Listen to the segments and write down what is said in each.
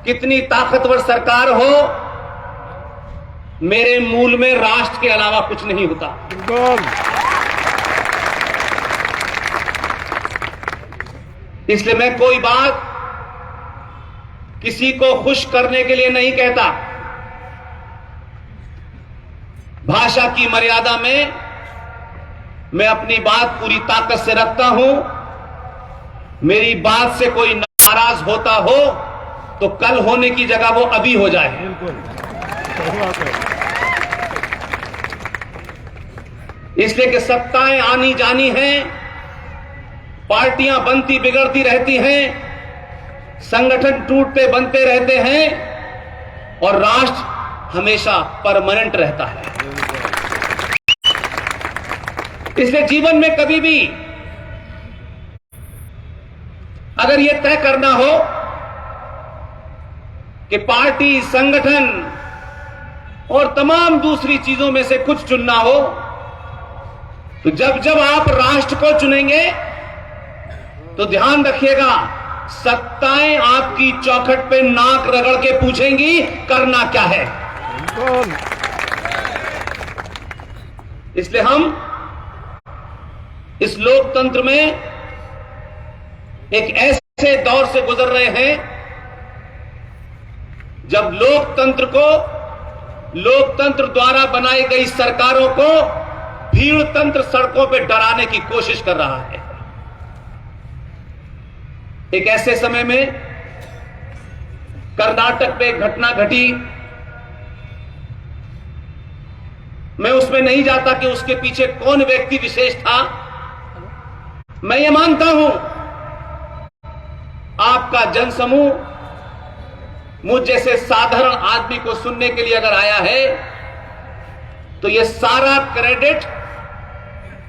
कितनी ताकतवर सरकार हो, मेरे मूल में राष्ट्र के अलावा कुछ नहीं होता। इसलिए मैं कोई बात किसी को खुश करने के लिए नहीं कहता। भाषा की मर्यादा में मैं अपनी बात पूरी ताकत से रखता हूं। मेरी बात से कोई नाराज होता हो तो कल होने की जगह वो अभी हो जाए। इसलिए कि सत्ताएं आनी जानी हैं, पार्टियां बनती बिगड़ती रहती हैं, संगठन टूटते बनते रहते हैं और राष्ट्र हमेशा परमानेंट रहता है। इसलिए जीवन में कभी भी अगर यह तय करना हो कि पार्टी, संगठन और तमाम दूसरी चीजों में से कुछ चुनना हो, तो जब जब आप राष्ट्र को चुनेंगे तो ध्यान रखिएगा, सत्ताएं आपकी चौखट पे नाक रगड़ के पूछेंगी करना क्या है। इसलिए हम इस लोकतंत्र में एक ऐसे दौर से गुजर रहे हैं जब लोकतंत्र द्वारा बनाई गई सरकारों को भीड़ तंत्र सड़कों पे डराने की कोशिश कर रहा है। एक ऐसे समय में कर्नाटक में एक घटना घटी। मैं उसमें नहीं जाता कि उसके पीछे कौन व्यक्ति विशेष था। मैं ये मानता हूं आपका जनसमूह मुझ जैसे साधारण आदमी को सुनने के लिए अगर आया है तो यह सारा क्रेडिट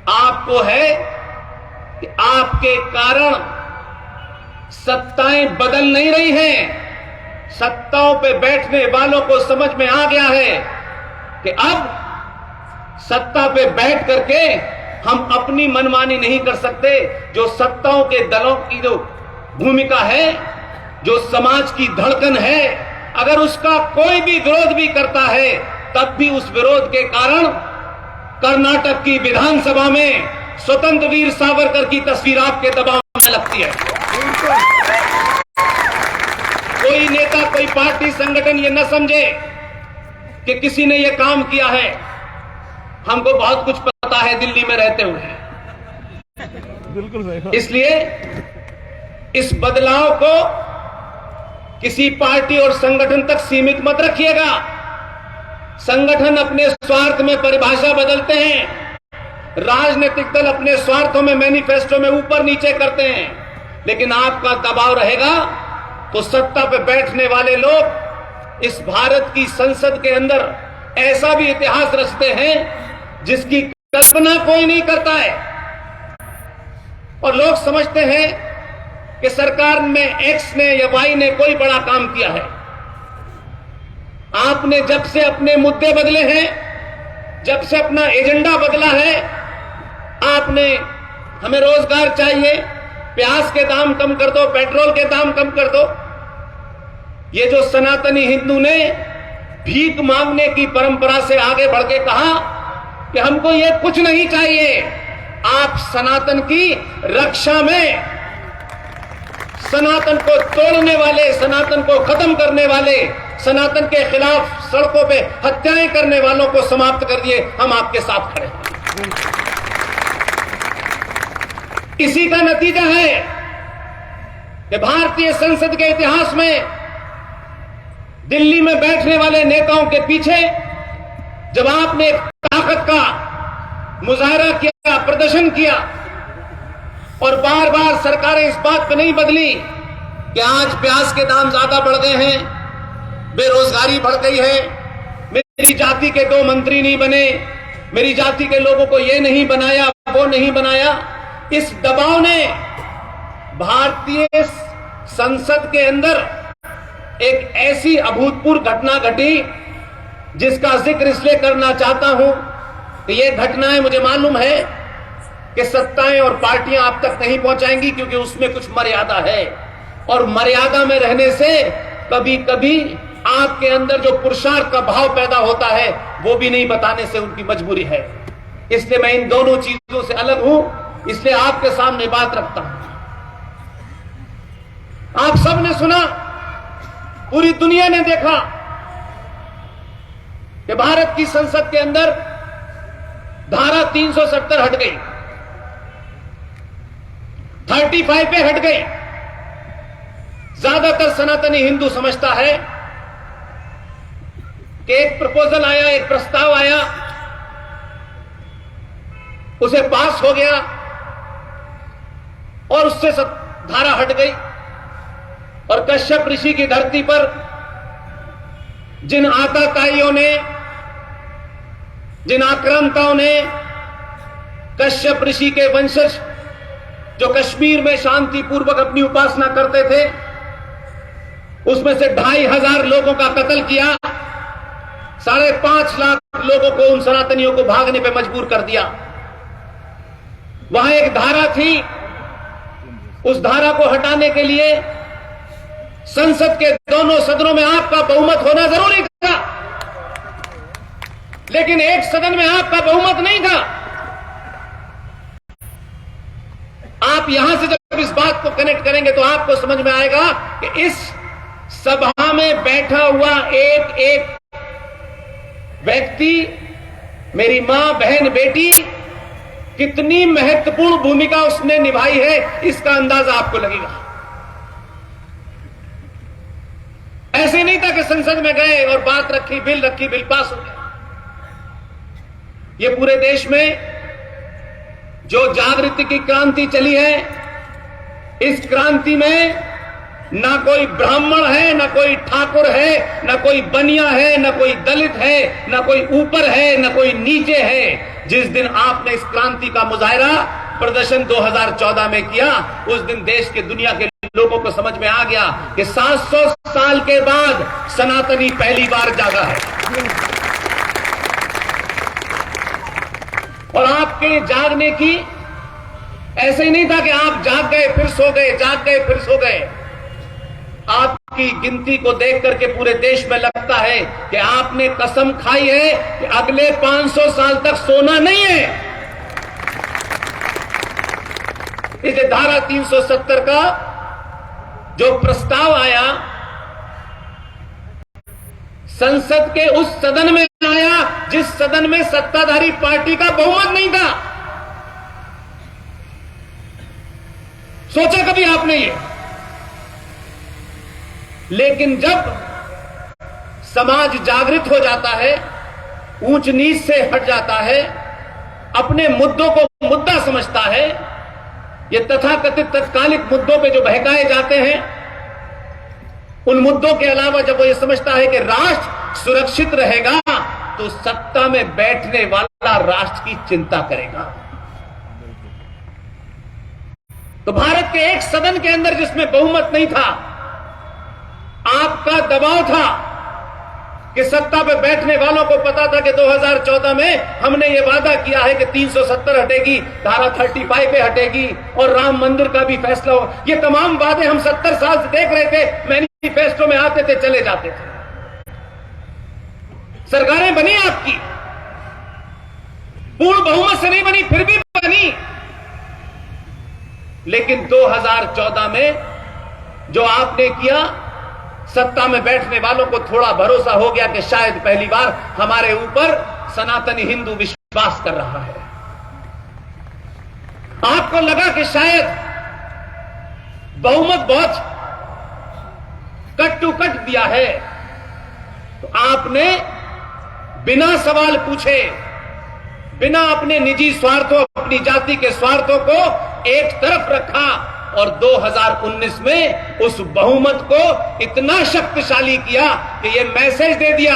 आपको है कि आपके कारण सत्ताएं बदल नहीं रही हैं। सत्ताओं पे बैठने वालों को समझ में आ गया है कि अब सत्ता पे बैठ करके हम अपनी मनमानी नहीं कर सकते। जो सत्ताओं के दलों की जो भूमिका है, जो समाज की धड़कन है, अगर उसका कोई भी विरोध भी करता है तब भी उस विरोध के कारण कर्नाटक की विधानसभा में स्वतंत्र वीर सावरकर की तस्वीर आपके दबाव में लगती है। कोई नेता, कोई पार्टी, संगठन ये न समझे कि किसी ने ये काम किया है। हमको बहुत कुछ पता है दिल्ली में रहते हुए। बिल्कुल। इसलिए इस बदलाव को किसी पार्टी और संगठन तक सीमित मत रखिएगा। संगठन अपने स्वार्थ में परिभाषा बदलते हैं, राजनीतिक दल अपने स्वार्थों में मैनिफेस्टो में ऊपर नीचे करते हैं, लेकिन आपका दबाव रहेगा तो सत्ता पे बैठने वाले लोग इस भारत की संसद के अंदर ऐसा भी इतिहास रचते हैं जिसकी कल्पना कोई नहीं करता है। और लोग समझते हैं कि सरकार में एक्स ने या वाई ने कोई बड़ा काम किया है। आपने जब से अपने मुद्दे बदले हैं, जब से अपना एजेंडा बदला है, आपने हमें रोजगार चाहिए, प्याज के दाम कम कर दो, पेट्रोल के दाम कम कर दो। ये जो सनातनी हिंदू ने भीख मांगने की परंपरा से आगे बढ़ के कहा कि हमको ये कुछ नहीं चाहिए, आप सनातन की रक्षा में सनातन को तोड़ने वाले, सनातन को खत्म करने वाले, सनातन के खिलाफ सड़कों पे हत्याएं करने वालों को समाप्त कर दिए। हम आपके साथ खड़े हैं। इसी का नतीजा है कि भारतीय संसद के इतिहास में दिल्ली में बैठने वाले नेताओं के पीछे जब आपने एक ताकत का मुजाहरा किया, प्रदर्शन किया और बार बार सरकारें इस बात पर नहीं बदली कि आज प्याज के दाम ज्यादा बढ़ गए हैं, बेरोजगारी बढ़ गई है, मेरी जाति के 2 मंत्री नहीं बने, मेरी जाति के लोगों को ये नहीं बनाया, वो नहीं बनाया। इस दबाव ने भारतीय संसद के अंदर एक ऐसी अभूतपूर्व घटना घटी जिसका जिक्र इसलिए करना चाहता हूं कि ये घटनाएं मुझे मालूम है कि सत्ताएं और पार्टियां आप तक नहीं पहुंचाएंगी, क्योंकि उसमें कुछ मर्यादा है और मर्यादा में रहने से कभी कभी आपके अंदर जो पुरुषार्थ का भाव पैदा होता है वो भी नहीं बताने से उनकी मजबूरी है। इसलिए मैं इन दोनों चीजों से अलग हूं, इसलिए आपके सामने बात रखता हूं। आप सबने सुना, पूरी दुनिया ने देखा कि भारत की संसद के अंदर धारा 370 हट गई, 35 पे हट गई। ज्यादातर सनातनी हिंदू समझता है कि एक प्रपोजल आया, एक प्रस्ताव आया, उसे पास हो गया और उससे धारा हट गई। और कश्यप ऋषि की धरती पर जिन आताताइयों ने, जिन आक्रांताओं ने कश्यप ऋषि के वंशज जो कश्मीर में शांतिपूर्वक अपनी उपासना करते थे, उसमें से 2500 लोगों का कत्ल किया, 5.5 लाख लोगों को, उन सनातनियों को भागने पे मजबूर कर दिया। वहां एक धारा थी, उस धारा को हटाने के लिए संसद के दोनों सदनों में आपका बहुमत होना जरूरी था, लेकिन एक सदन में आपका बहुमत नहीं था। आप यहां से जब इस बात को कनेक्ट करेंगे तो आपको समझ में आएगा कि इस सभा में बैठा हुआ एक एक व्यक्ति, मेरी मां, बहन, बेटी, कितनी महत्वपूर्ण भूमिका उसने निभाई है, इसका अंदाजा आपको लगेगा। ऐसे नहीं था कि संसद में गए और बात रखी, बिल पास हो गया। ये पूरे देश में जो जागृति की क्रांति चली है, इस क्रांति में ना कोई ब्राह्मण है, ना कोई ठाकुर है, ना कोई बनिया है, ना कोई दलित है, ना कोई ऊपर है, ना कोई नीचे है। जिस दिन आपने इस क्रांति का मुजाहरा, प्रदर्शन 2014 में किया, उस दिन देश के, दुनिया के लोगों को समझ में आ गया कि 700 साल के बाद सनातनी पहली बार जागा है। और आपके जागने की ऐसे ही नहीं था कि आप जाग गए फिर सो गए, जाग गए फिर सो गए। आपकी गिनती को देख करके पूरे देश में लगता है कि आपने कसम खाई है कि अगले 500 साल तक सोना नहीं है। इस धारा 370 का जो प्रस्ताव आया, संसद के उस सदन में आया जिस सदन में सत्ताधारी पार्टी का बहुमत नहीं था। सोचा कभी आपने ये? लेकिन जब समाज जागृत हो जाता है, ऊंच नीच से हट जाता है, अपने मुद्दों को मुद्दा समझता है, ये तथाकथित तत्कालिक मुद्दों पे जो बहकाए जाते हैं, उन मुद्दों के अलावा जब वो ये समझता है कि राष्ट्र सुरक्षित रहेगा तो सत्ता में बैठने वाला राष्ट्र की चिंता करेगा। तो भारत के एक सदन के अंदर जिसमें बहुमत नहीं था, आपका दबाव था कि सत्ता पे बैठने वालों को पता था कि 2014 में हमने ये वादा किया है कि 370 हटेगी, धारा 35 पे हटेगी और राम मंदिर का भी फैसला हो। ये तमाम वादे हम 70 साल से देख रहे थे, मैनिफेस्टो में आते थे, चले जाते थे। सरकारें बनी आपकी, पूर्ण बहुमत से नहीं बनी, फिर भी बनी। लेकिन 2014 में जो आपने किया, सत्ता में बैठने वालों को थोड़ा भरोसा हो गया कि शायद पहली बार हमारे ऊपर सनातनी हिंदू विश्वास कर रहा है। आपको लगा कि शायद बहुमत बहुत कट टू कट दिया है, तो आपने बिना सवाल पूछे, बिना अपने निजी स्वार्थों, अपनी जाति के स्वार्थों को एक तरफ रखा और 2019 में उस बहुमत को इतना शक्तिशाली किया कि ये मैसेज दे दिया,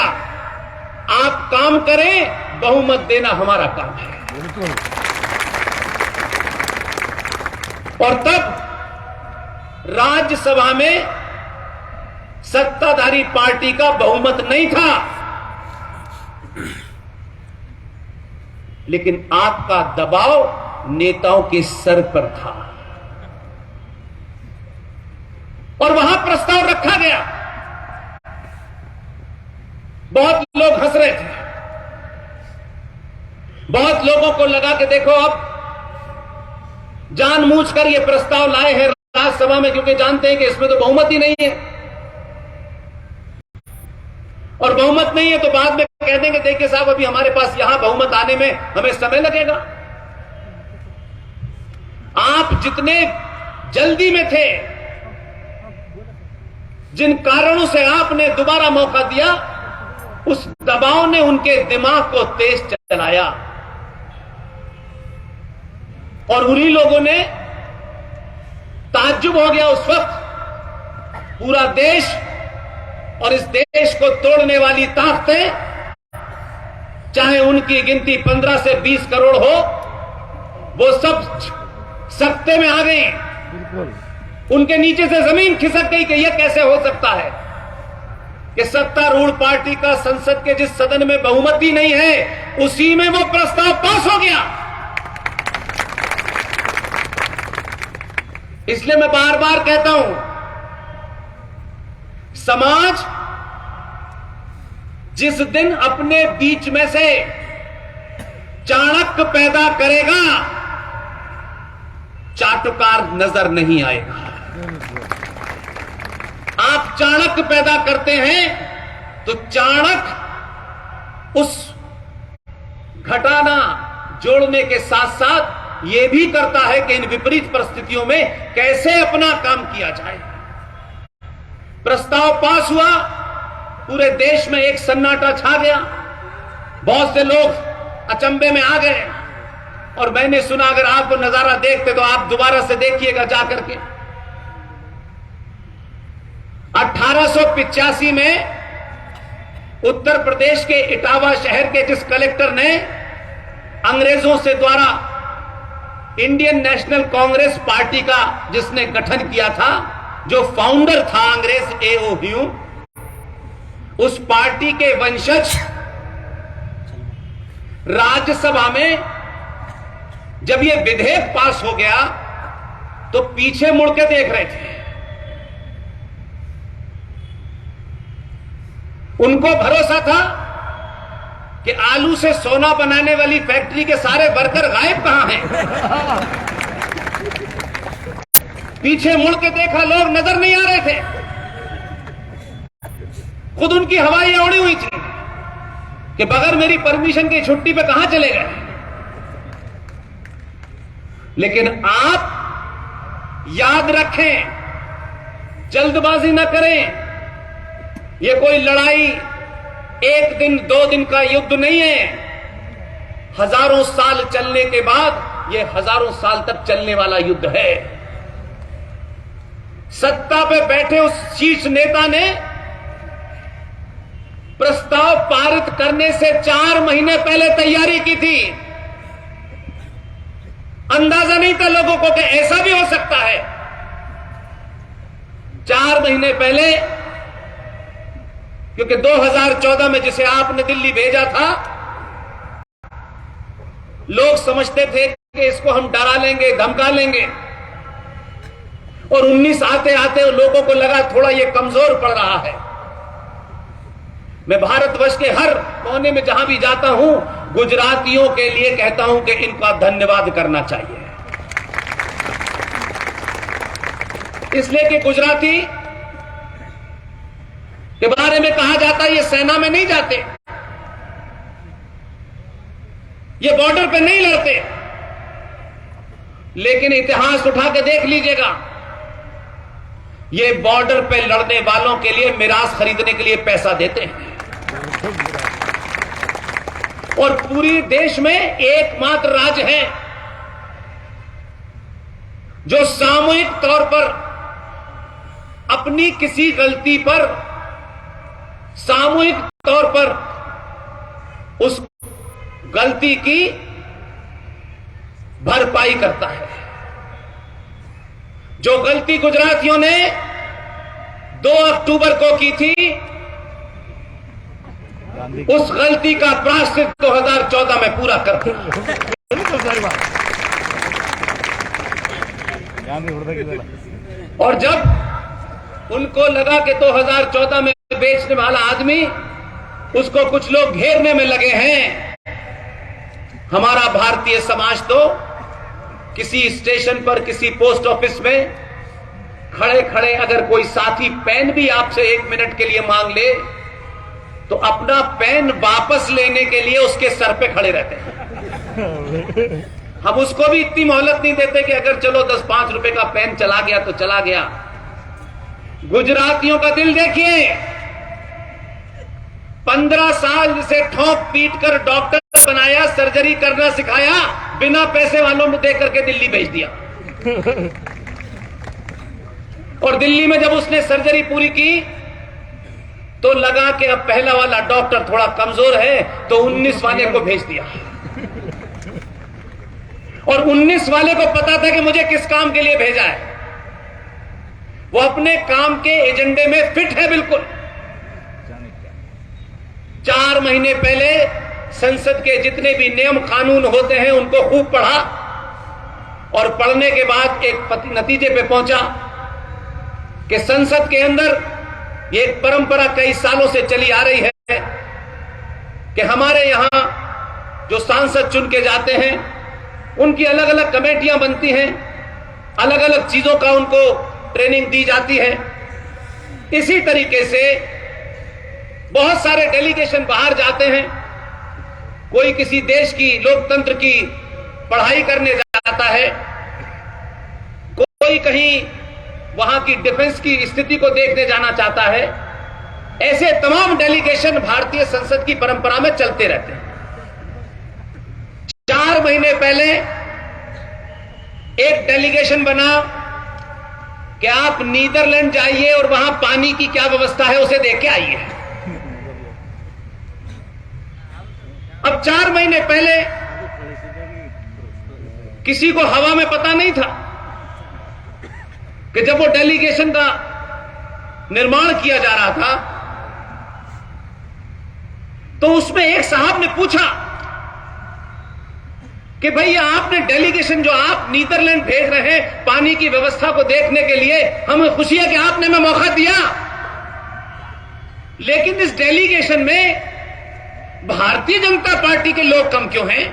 आप काम करें, बहुमत देना हमारा काम है। और तब राज्यसभा में सत्ताधारी पार्टी का बहुमत नहीं था, लेकिन आपका दबाव नेताओं के सर पर था और वहां प्रस्ताव रखा गया बहुत लोग हंस रहे थे, बहुत लोगों को लगा कि देखो अब जानबूझकर ये प्रस्ताव लाए हैं राज्यसभा में, क्योंकि जानते हैं कि इसमें तो बहुमत ही नहीं है, और बहुमत नहीं है तो बाद में कह देंगे देखिए साहब अभी हमारे पास यहां बहुमत आने में हमें समय लगेगा। आप जितने जल्दी में थे, जिन कारणों से आपने दोबारा मौका दिया, उस दबाव ने उनके दिमाग को तेज चलाया, और उन्हीं लोगों ने ताज्जुब हो गया उस वक्त। पूरा देश और इस देश को तोड़ने वाली ताकतें, चाहे उनकी गिनती 15 से 20 करोड़ हो, वो सब सत्ते में आ गए। उनके नीचे से जमीन खिसक गई कि यह कैसे हो सकता है कि सत्तारूढ़ पार्टी का संसद के जिस सदन में बहुमत ही नहीं है, उसी में वो प्रस्ताव पास हो गया। इसलिए मैं बार बार कहता हूं, समाज जिस दिन अपने बीच में से चाणक्य पैदा करेगा, चाटुकार नजर नहीं आएगा। आप चाणक्य पैदा करते हैं तो चाणक्य उस घटाना जोड़ने के साथ साथ यह भी करता है कि इन विपरीत परिस्थितियों में कैसे अपना काम किया जाए। प्रस्ताव पास हुआ, पूरे देश में एक सन्नाटा छा गया, बहुत से लोग अचंभे में आ गए, और मैंने सुना अगर आप वो नजारा देखते तो आप दोबारा से देखिएगा जाकर के। 1885 में उत्तर प्रदेश के इटावा शहर के जिस कलेक्टर ने अंग्रेजों से द्वारा इंडियन नेशनल कांग्रेस पार्टी का जिसने गठन किया था, जो फाउंडर था अंग्रेज ए.ओ. ह्यूम, उस पार्टी के वंशज राज्यसभा में जब यह विधेयक पास हो गया तो पीछे मुड़ के देख रहे थे। उनको भरोसा था कि आलू से सोना बनाने वाली फैक्ट्री के सारे वर्कर गायब कहां हैं। पीछे मुड़ के देखा, लोग नजर नहीं आ रहे थे, खुद उनकी हवाई उड़ी हुई थी कि बगैर मेरी परमिशन की छुट्टी पे कहां चले गए। लेकिन आप याद रखें, जल्दबाजी न करें। यह कोई लड़ाई एक दिन 2 दिन का युद्ध नहीं है। हजारों साल चलने के बाद यह हजारों साल तक चलने वाला युद्ध है। सत्ता पे बैठे उस शीर्ष नेता ने प्रस्ताव पारित करने से 4 महीने पहले तैयारी की थी। अंदाजा नहीं था लोगों को कि ऐसा भी हो सकता है। 4 महीने पहले, क्योंकि 2014 में जिसे आपने दिल्ली भेजा था, लोग समझते थे कि इसको हम डरा लेंगे, धमका लेंगे, और 19 आते आते लोगों को लगा थोड़ा ये कमजोर पड़ रहा है। मैं भारतवर्ष के हर कोने में जहां भी जाता हूं, गुजरातियों के लिए कहता हूं कि इनका धन्यवाद करना चाहिए, इसलिए कि गुजराती के बारे में कहा जाता है ये सेना में नहीं जाते, ये बॉर्डर पे नहीं लड़ते, लेकिन इतिहास उठा के देख लीजिएगा, ये बॉर्डर पे लड़ने वालों के लिए मिरास खरीदने के लिए पैसा देते हैं। और पूरी देश में एकमात्र राज्य है जो सामूहिक तौर पर अपनी किसी गलती पर सामूहिक तौर पर उस गलती की भरपाई करता है। जो गलती गुजरातियों ने 2 अक्टूबर को की थी, उस गलती का प्रायश्चित 2014 में पूरा कर दिया। और जब उनको लगा कि 2014 में बेचने वाला आदमी उसको कुछ लोग घेरने में लगे हैं। हमारा भारतीय समाज तो किसी स्टेशन पर, किसी पोस्ट ऑफिस में खड़े खड़े अगर कोई साथी पेन भी आपसे 1 मिनट के लिए मांग ले तो अपना पेन वापस लेने के लिए उसके सर पे खड़े रहते हैं। हम उसको भी इतनी मोहलत नहीं देते कि अगर चलो 10-5 रुपए का पेन चला गया तो चला गया। गुजरातियों का दिल देखिए, 15 साल से ठोक पीट कर डॉक्टर बनाया, सर्जरी करना सिखाया, बिना पैसे वालों ने देकर के दिल्ली भेज दिया। और दिल्ली में जब उसने सर्जरी पूरी की तो लगा कि अब पहला वाला डॉक्टर थोड़ा कमजोर है, तो 19 वाले को भेज दिया। और 19 वाले को पता था कि मुझे किस काम के लिए भेजा है। वो अपने काम के एजेंडे में फिट है बिल्कुल। 4 महीने पहले संसद के जितने भी नियम कानून होते हैं उनको खूब पढ़ा और पढ़ने के बाद एक नतीजे पे पहुंचा कि संसद के अंदर ये एक परंपरा कई सालों से चली आ रही है कि हमारे यहां जो सांसद चुन के जाते हैं उनकी अलग अलग कमेटियां बनती हैं, अलग अलग चीजों का उनको ट्रेनिंग दी जाती है। इसी तरीके से बहुत सारे डेलीगेशन बाहर जाते हैं। कोई किसी देश की लोकतंत्र की पढ़ाई करने जाता है, कोई कहीं वहां की डिफेंस की स्थिति को देखने जाना चाहता है। ऐसे तमाम डेलीगेशन भारतीय संसद की परंपरा में चलते रहते हैं। 4 महीने पहले एक डेलीगेशन बना कि आप नीदरलैंड जाइए और वहां पानी की क्या व्यवस्था है उसे देख के आइए। अब 4 महीने पहले किसी को हवा में पता नहीं था कि जब वो डेलीगेशन का निर्माण किया जा रहा था तो उसमें एक साहब ने पूछा कि भैया आपने डेलीगेशन जो आप नीदरलैंड भेज रहे हैं पानी की व्यवस्था को देखने के लिए, हमें खुशी है कि आपने हमें मौका दिया, लेकिन इस डेलीगेशन में भारतीय जनता पार्टी के लोग कम क्यों हैं?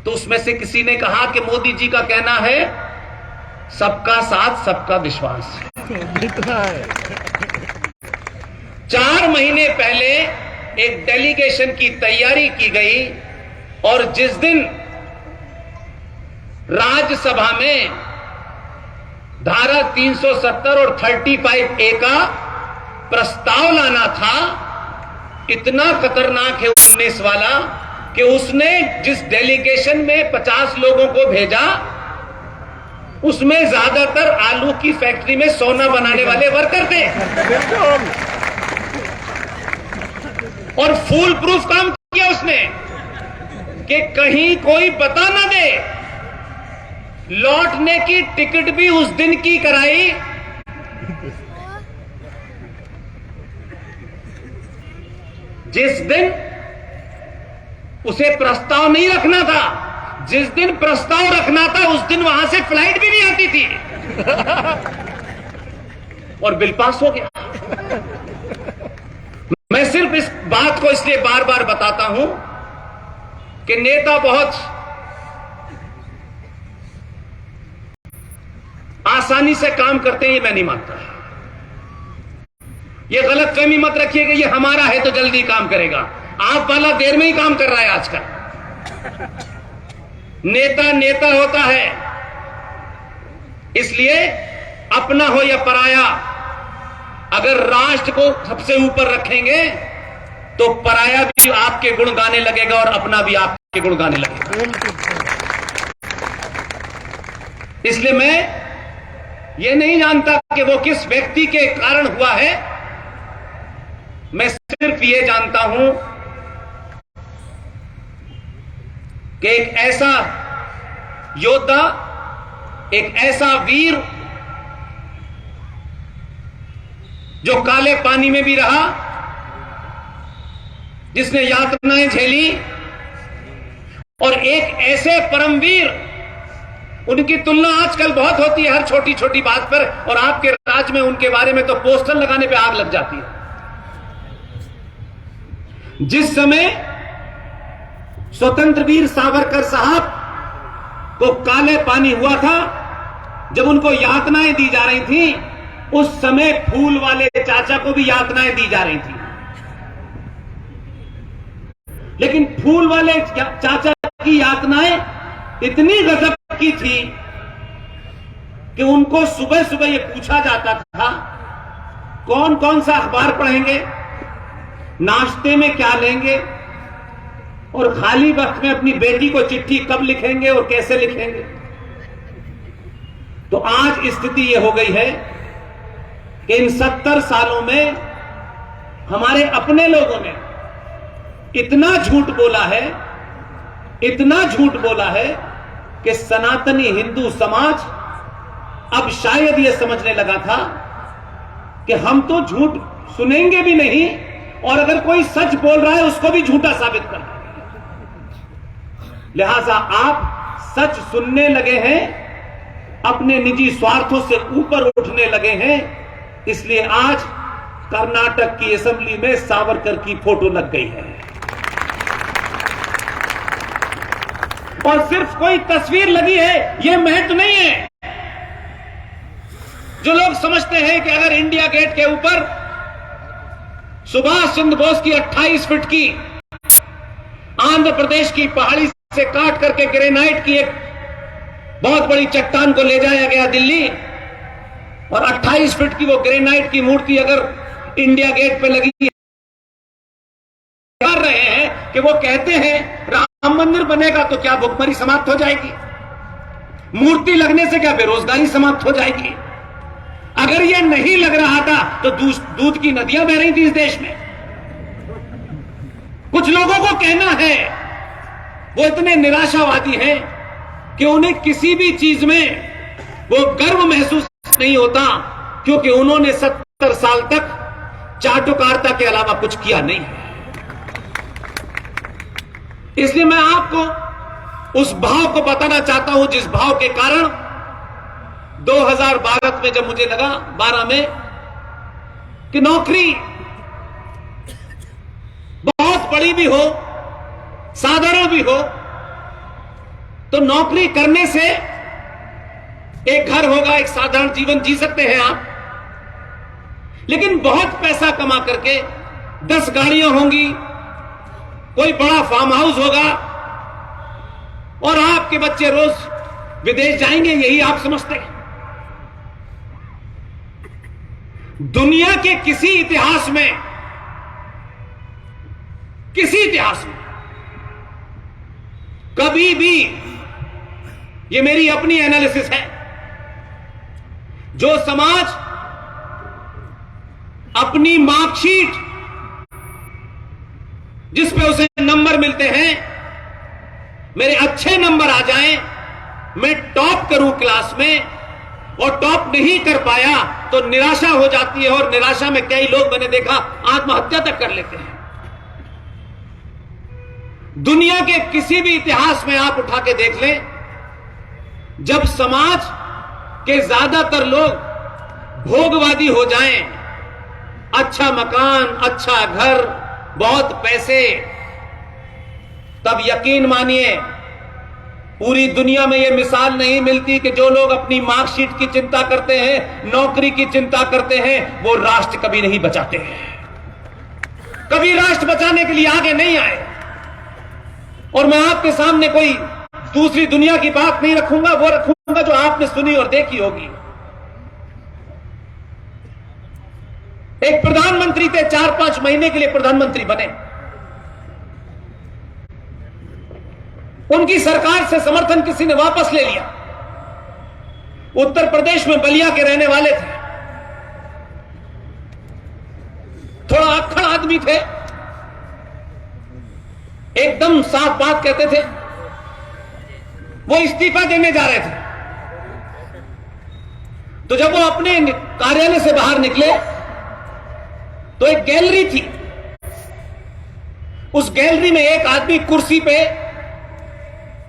तो उसमें से किसी ने कहा कि मोदी जी का कहना है सबका साथ सबका विश्वास। 4 महीने पहले एक डेलीगेशन की तैयारी की गई और जिस दिन राज्यसभा में धारा 370 और 35A का प्रस्ताव लाना था, इतना खतरनाक है 19 वाला कि उसने जिस डेलीगेशन में 50 लोगों को भेजा उसमें ज्यादातर आलू की फैक्ट्री में सोना बनाने वाले वर्कर थे और फूल प्रूफ काम किया उसने कि कहीं कोई पता ना दे। लौटने की टिकट भी उस दिन की कराई जिस दिन उसे प्रस्ताव नहीं रखना था। जिस दिन प्रस्ताव रखना था उस दिन वहां से फ्लाइट भी नहीं आती थी और बिल पास हो गया। मैं सिर्फ इस बात को इसलिए बार बार बताता हूं कि नेता बहुत आसानी से काम करते हैं, ये मैं नहीं मानता। ये गलतफहमी मत रखिए कि ये हमारा है तो जल्दी काम करेगा। आप वाला देर में ही काम कर रहा है आजकल। नेता नेता होता है, इसलिए अपना हो या पराया, अगर राष्ट्र को सबसे ऊपर रखेंगे तो पराया भी आपके गुण गाने लगेगा और अपना भी आपके गुण गाने लगेगा। इसलिए मैं ये नहीं जानता कि वो किस व्यक्ति के कारण हुआ है, मैं सिर्फ ये जानता हूं कि एक ऐसा योद्धा, एक ऐसा वीर जो काले पानी में भी रहा, जिसने यातनाएं झेली, और एक ऐसे परमवीर, उनकी तुलना आजकल बहुत होती है हर छोटी छोटी बात पर, और आपके राज्य में उनके बारे में तो पोस्टर लगाने पे आग लग जाती है। जिस समय स्वतंत्र वीर सावरकर साहब को काले पानी हुआ था, जब उनको यातनाएं दी जा रही थी, उस समय फूल वाले चाचा को भी यातनाएं दी जा रही थी। लेकिन फूल वाले चाचा की यातनाएं इतनी गजब की थी कि उनको सुबह सुबह यह पूछा जाता था कौन कौन सा अखबार पढ़ेंगे, नाश्ते में क्या लेंगे, और खाली वक्त में अपनी बेटी को चिट्ठी कब लिखेंगे और कैसे लिखेंगे। तो आज स्थिति यह हो गई है कि इन 70 सालों में हमारे अपने लोगों ने इतना झूठ बोला है, इतना झूठ बोला है कि सनातनी हिंदू समाज अब शायद यह समझने लगा था कि हम तो झूठ सुनेंगे भी नहीं, और अगर कोई सच बोल रहा है उसको भी झूठा साबित कर देंगे। लिहाजा आप सच सुनने लगे हैं, अपने निजी स्वार्थों से ऊपर उठने लगे हैं, इसलिए आज कर्नाटक की असेंबली में सावरकर की फोटो लग गई है। और सिर्फ कोई तस्वीर लगी है यह महत्व नहीं है। जो लोग समझते हैं कि अगर इंडिया गेट के ऊपर सुभाष चंद्र बोस की 28 फीट की आंध्र प्रदेश की पहाड़ी से काट करके ग्रेनाइट की एक बहुत बड़ी चट्टान को ले जाया गया दिल्ली, और 28 फीट की वो ग्रेनाइट की मूर्ति अगर इंडिया गेट पे लगी कर रहे हैं कि वो कहते हैं राम मंदिर बनेगा तो क्या भुखमरी समाप्त हो जाएगी, मूर्ति लगने से क्या बेरोजगारी समाप्त हो जाएगी। अगर ये नहीं लग रहा था तो दूध की नदियां बह रही थी इस देश में। कुछ लोगों को कहना है, वो इतने निराशावादी हैं कि उन्हें किसी भी चीज में वो गर्व महसूस नहीं होता, क्योंकि उन्होंने 70 साल तक चाटुकारिता के अलावा कुछ किया नहीं है। इसलिए मैं आपको उस भाव को बताना चाहता हूं जिस भाव के कारण 2012 में जब मुझे लगा 12 में कि नौकरी बहुत बड़ी भी हो, साधारण भी हो, तो नौकरी करने से एक घर होगा, एक साधारण जीवन जी सकते हैं आप। लेकिन बहुत पैसा कमा करके 10 गाड़ियां होंगी, कोई बड़ा फार्म हाउस होगा, और आपके बच्चे रोज विदेश जाएंगे, यही आप समझते हैं। दुनिया के किसी इतिहास में कभी भी, ये मेरी अपनी एनालिसिस है, जो समाज अपनी मार्कशीट जिस पे उसे नंबर मिलते हैं, मेरे अच्छे नंबर आ जाएं, मैं टॉप करूं क्लास में, और टॉप नहीं कर पाया तो निराशा हो जाती है, और निराशा में कई लोग मैंने देखा आत्महत्या तक कर लेते हैं। दुनिया के किसी भी इतिहास में आप उठा के देख लें, जब समाज के ज्यादातर लोग भोगवादी हो जाएं, अच्छा मकान, अच्छा घर, बहुत पैसे, तब यकीन मानिए पूरी दुनिया में यह मिसाल नहीं मिलती कि जो लोग अपनी मार्कशीट की चिंता करते हैं, नौकरी की चिंता करते हैं, वो राष्ट्र कभी नहीं बचाते हैं, कभी राष्ट्र बचाने के लिए आगे नहीं आए। और मैं आपके सामने कोई दूसरी दुनिया की बात नहीं रखूंगा, वो रखूंगा जो आपने सुनी और देखी होगी। एक प्रधानमंत्री थे, 4-5 महीने के लिए प्रधानमंत्री बने, उनकी सरकार से समर्थन किसी ने वापस ले लिया। उत्तर प्रदेश में बलिया के रहने वाले थे, थोड़ा अक्खड़ आदमी थे, एकदम साफ बात कहते थे। वो इस्तीफा देने जा रहे थे, तो जब वो अपने कार्यालय से बाहर निकले तो एक गैलरी थी, उस गैलरी में एक आदमी कुर्सी पे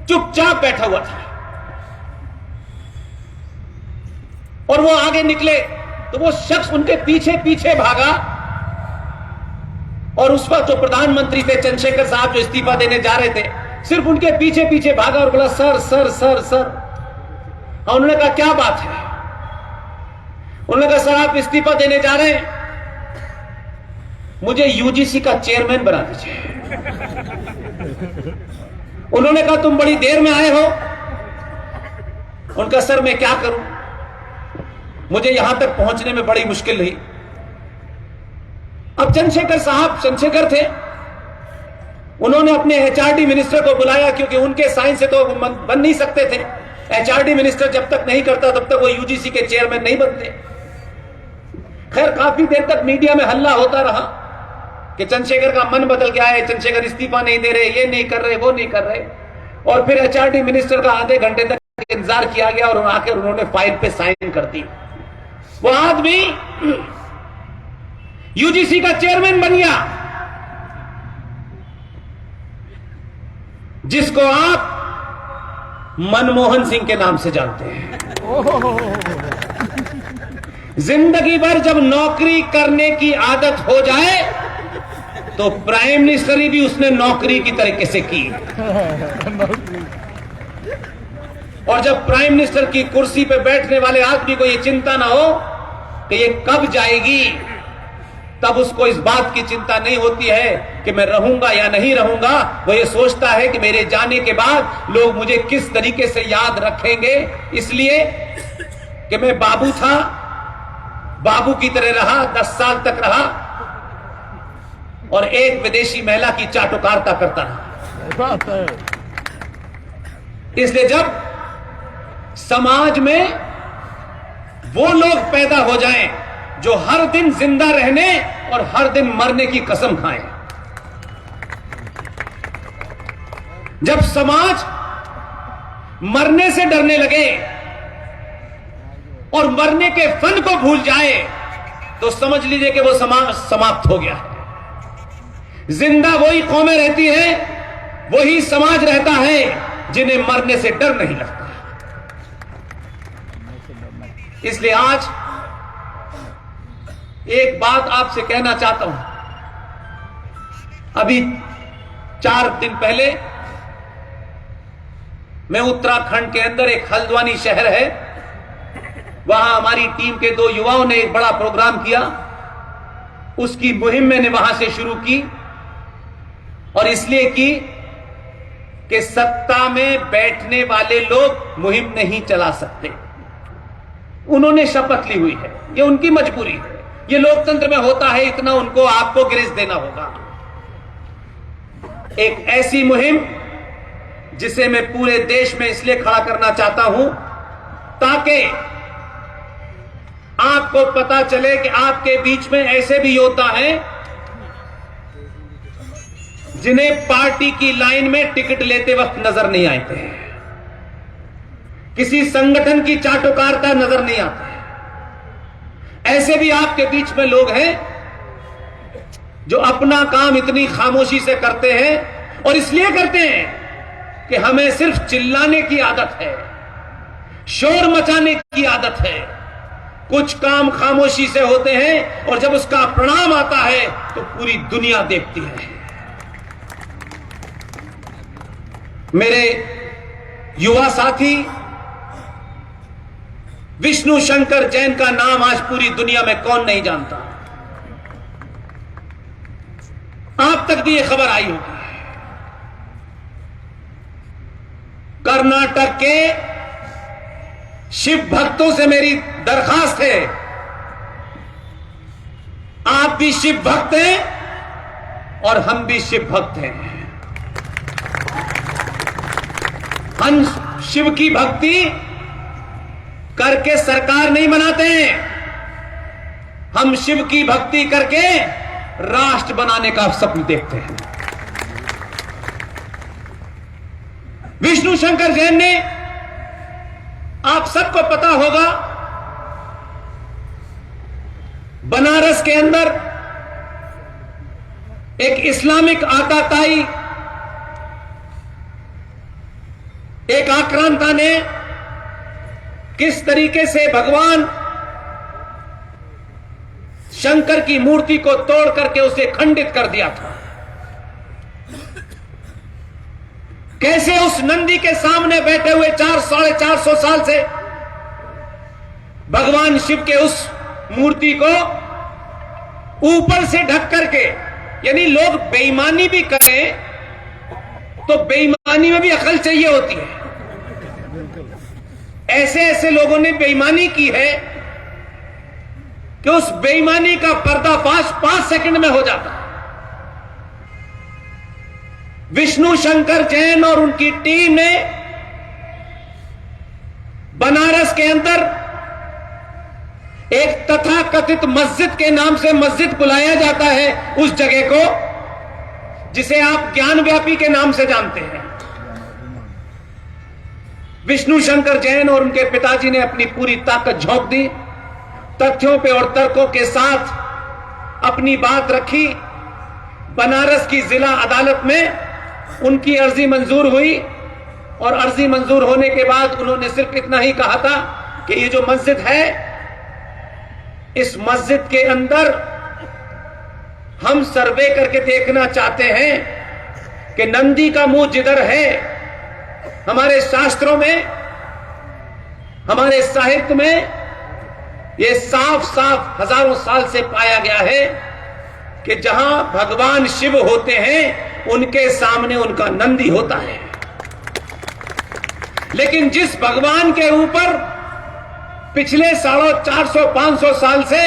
चुपचाप बैठा हुआ था, और वो आगे निकले तो वो शख्स उनके पीछे पीछे भागा और उस वक्त जो प्रधानमंत्री थे चंद्रशेखर साहब, जो इस्तीफा देने जा रहे थे, सिर्फ उनके पीछे पीछे भागा और बोला सर सर सर सर। और उन्होंने कहा क्या बात है? उन्होंने कहा सर आप इस्तीफा देने जा रहे हैं, मुझे यूजीसी का चेयरमैन बना दीजिए। उन्होंने कहा तुम बड़ी देर में आए हो। उनका सर मैं क्या करूं, मुझे यहां तक पहुंचने में बड़ी मुश्किल रही। अब चंद्रशेखर साहब चंद्रशेखर थे, उन्होंने अपने एचआरडी मिनिस्टर को बुलाया, क्योंकि उनके साइन से तो बन नहीं सकते थे। एचआरडी मिनिस्टर जब तक नहीं करता तब तक वो यूजीसी के चेयरमैन नहीं बनते। खैर काफी देर तक मीडिया में हल्ला होता रहा कि चंद्रशेखर का मन बदल गया है, चंद्रशेखर इस्तीफा नहीं दे रहे, ये नहीं कर रहे, वो नहीं कर रहे। और फिर एचआरडी मिनिस्टर का आधे घंटे तक इंतजार किया गया और आकर उन्होंने फाइल पे साइन कर दी। वो आदमी यूजीसी का चेयरमैन बन गया, जिसको आप मनमोहन सिंह के नाम से जानते हैं। जिंदगी भर जब नौकरी करने की आदत हो जाए तो प्राइम मिनिस्टरी भी उसने नौकरी की तरीके से की। और जब प्राइम मिनिस्टर की कुर्सी पे बैठने वाले आदमी को यह चिंता ना हो कि ये कब जाएगी, तब उसको इस बात की चिंता नहीं होती है कि मैं रहूंगा या नहीं रहूंगा। वो ये सोचता है कि मेरे जाने के बाद लोग मुझे किस तरीके से याद रखेंगे, इसलिए कि मैं बाबू था, बाबू की तरह रहा, 10 साल तक रहा और एक विदेशी महिला की चाटुकारिता करता रहा। इसलिए जब समाज में वो लोग पैदा हो जाएं जो हर दिन जिंदा रहने और हर दिन मरने की कसम खाएं, जब समाज मरने से डरने लगे और मरने के फन को भूल जाए, तो समझ लीजिए कि वो समाज समाप्त हो गया है। जिंदा वही कौमें रहती हैं, वही समाज रहता है जिन्हें मरने से डर नहीं लगता। इसलिए आज एक बात आपसे कहना चाहता हूं। अभी 4 दिन पहले मैं उत्तराखंड के अंदर, एक हल्द्वानी शहर है, वहां हमारी टीम के 2 युवाओं ने एक बड़ा प्रोग्राम किया। उसकी मुहिम मैंने वहां से शुरू की, और इसलिए की कि सत्ता में बैठने वाले लोग मुहिम नहीं चला सकते। उन्होंने शपथ ली हुई है, ये उनकी मजबूरी है, ये लोकतंत्र में होता है, इतना उनको आपको ग्रेस देना होगा। एक ऐसी मुहिम जिसे मैं पूरे देश में इसलिए खड़ा करना चाहता हूं ताकि आपको पता चले कि आपके बीच में ऐसे भी योद्धा हैं जिन्हें पार्टी की लाइन में टिकट लेते वक्त नजर नहीं आते हैं, किसी संगठन की चाटुकारिता नजर नहीं आती। ऐसे भी आपके बीच में लोग हैं जो अपना काम इतनी खामोशी से करते हैं, और इसलिए करते हैं कि हमें सिर्फ चिल्लाने की आदत है, शोर मचाने की आदत है। कुछ काम खामोशी से होते हैं और जब उसका परिणाम आता है तो पूरी दुनिया देखती है। मेरे युवा साथी विष्णु शंकर जैन का नाम आज पूरी दुनिया में कौन नहीं जानता। आप तक भी यह खबर आई होगी। कर्नाटक के शिव भक्तों से मेरी दरखास्त है, आप भी शिव भक्त हैं और हम भी शिव भक्त हैं। हम शिव की भक्ति करके सरकार नहीं बनाते हैं, हम शिव की भक्ति करके राष्ट्र बनाने का सपना देखते हैं। विष्णु शंकर जैन ने, आप सबको पता होगा, बनारस के अंदर एक इस्लामिक आताताई, एक आक्रांता ने किस तरीके से भगवान शंकर की मूर्ति को तोड़ करके उसे खंडित कर दिया था। कैसे उस नंदी के सामने बैठे हुए 400-450 साल से भगवान शिव के उस मूर्ति को ऊपर से ढक करके, यानी लोग बेईमानी भी करें तो बेईमानी में भी अकल चाहिए होती है। ऐसे ऐसे लोगों ने बेईमानी की है कि उस बेईमानी का पर्दाफाश 5 सेकंड में हो जाता है। विष्णु शंकर जैन और उनकी टीम ने बनारस के अंदर एक तथाकथित मस्जिद के नाम से मस्जिद बुलाया जाता है उस जगह को, जिसे आप ज्ञानव्यापी के नाम से जानते हैं। विष्णु शंकर जैन और उनके पिताजी ने अपनी पूरी ताकत झोंक दी, तथ्यों पे और तर्कों के साथ अपनी बात रखी। बनारस की जिला अदालत में उनकी अर्जी मंजूर हुई और अर्जी मंजूर होने के बाद उन्होंने सिर्फ इतना ही कहा था कि ये जो मस्जिद है, इस मस्जिद के अंदर हम सर्वे करके देखना चाहते हैं कि नंदी का मुंह जिधर है, हमारे शास्त्रों में, हमारे साहित्य में ये साफ साफ हजारों साल से पाया गया है कि जहां भगवान शिव होते हैं उनके सामने उनका नंदी होता है। लेकिन जिस भगवान के ऊपर पिछले 450-500 साल से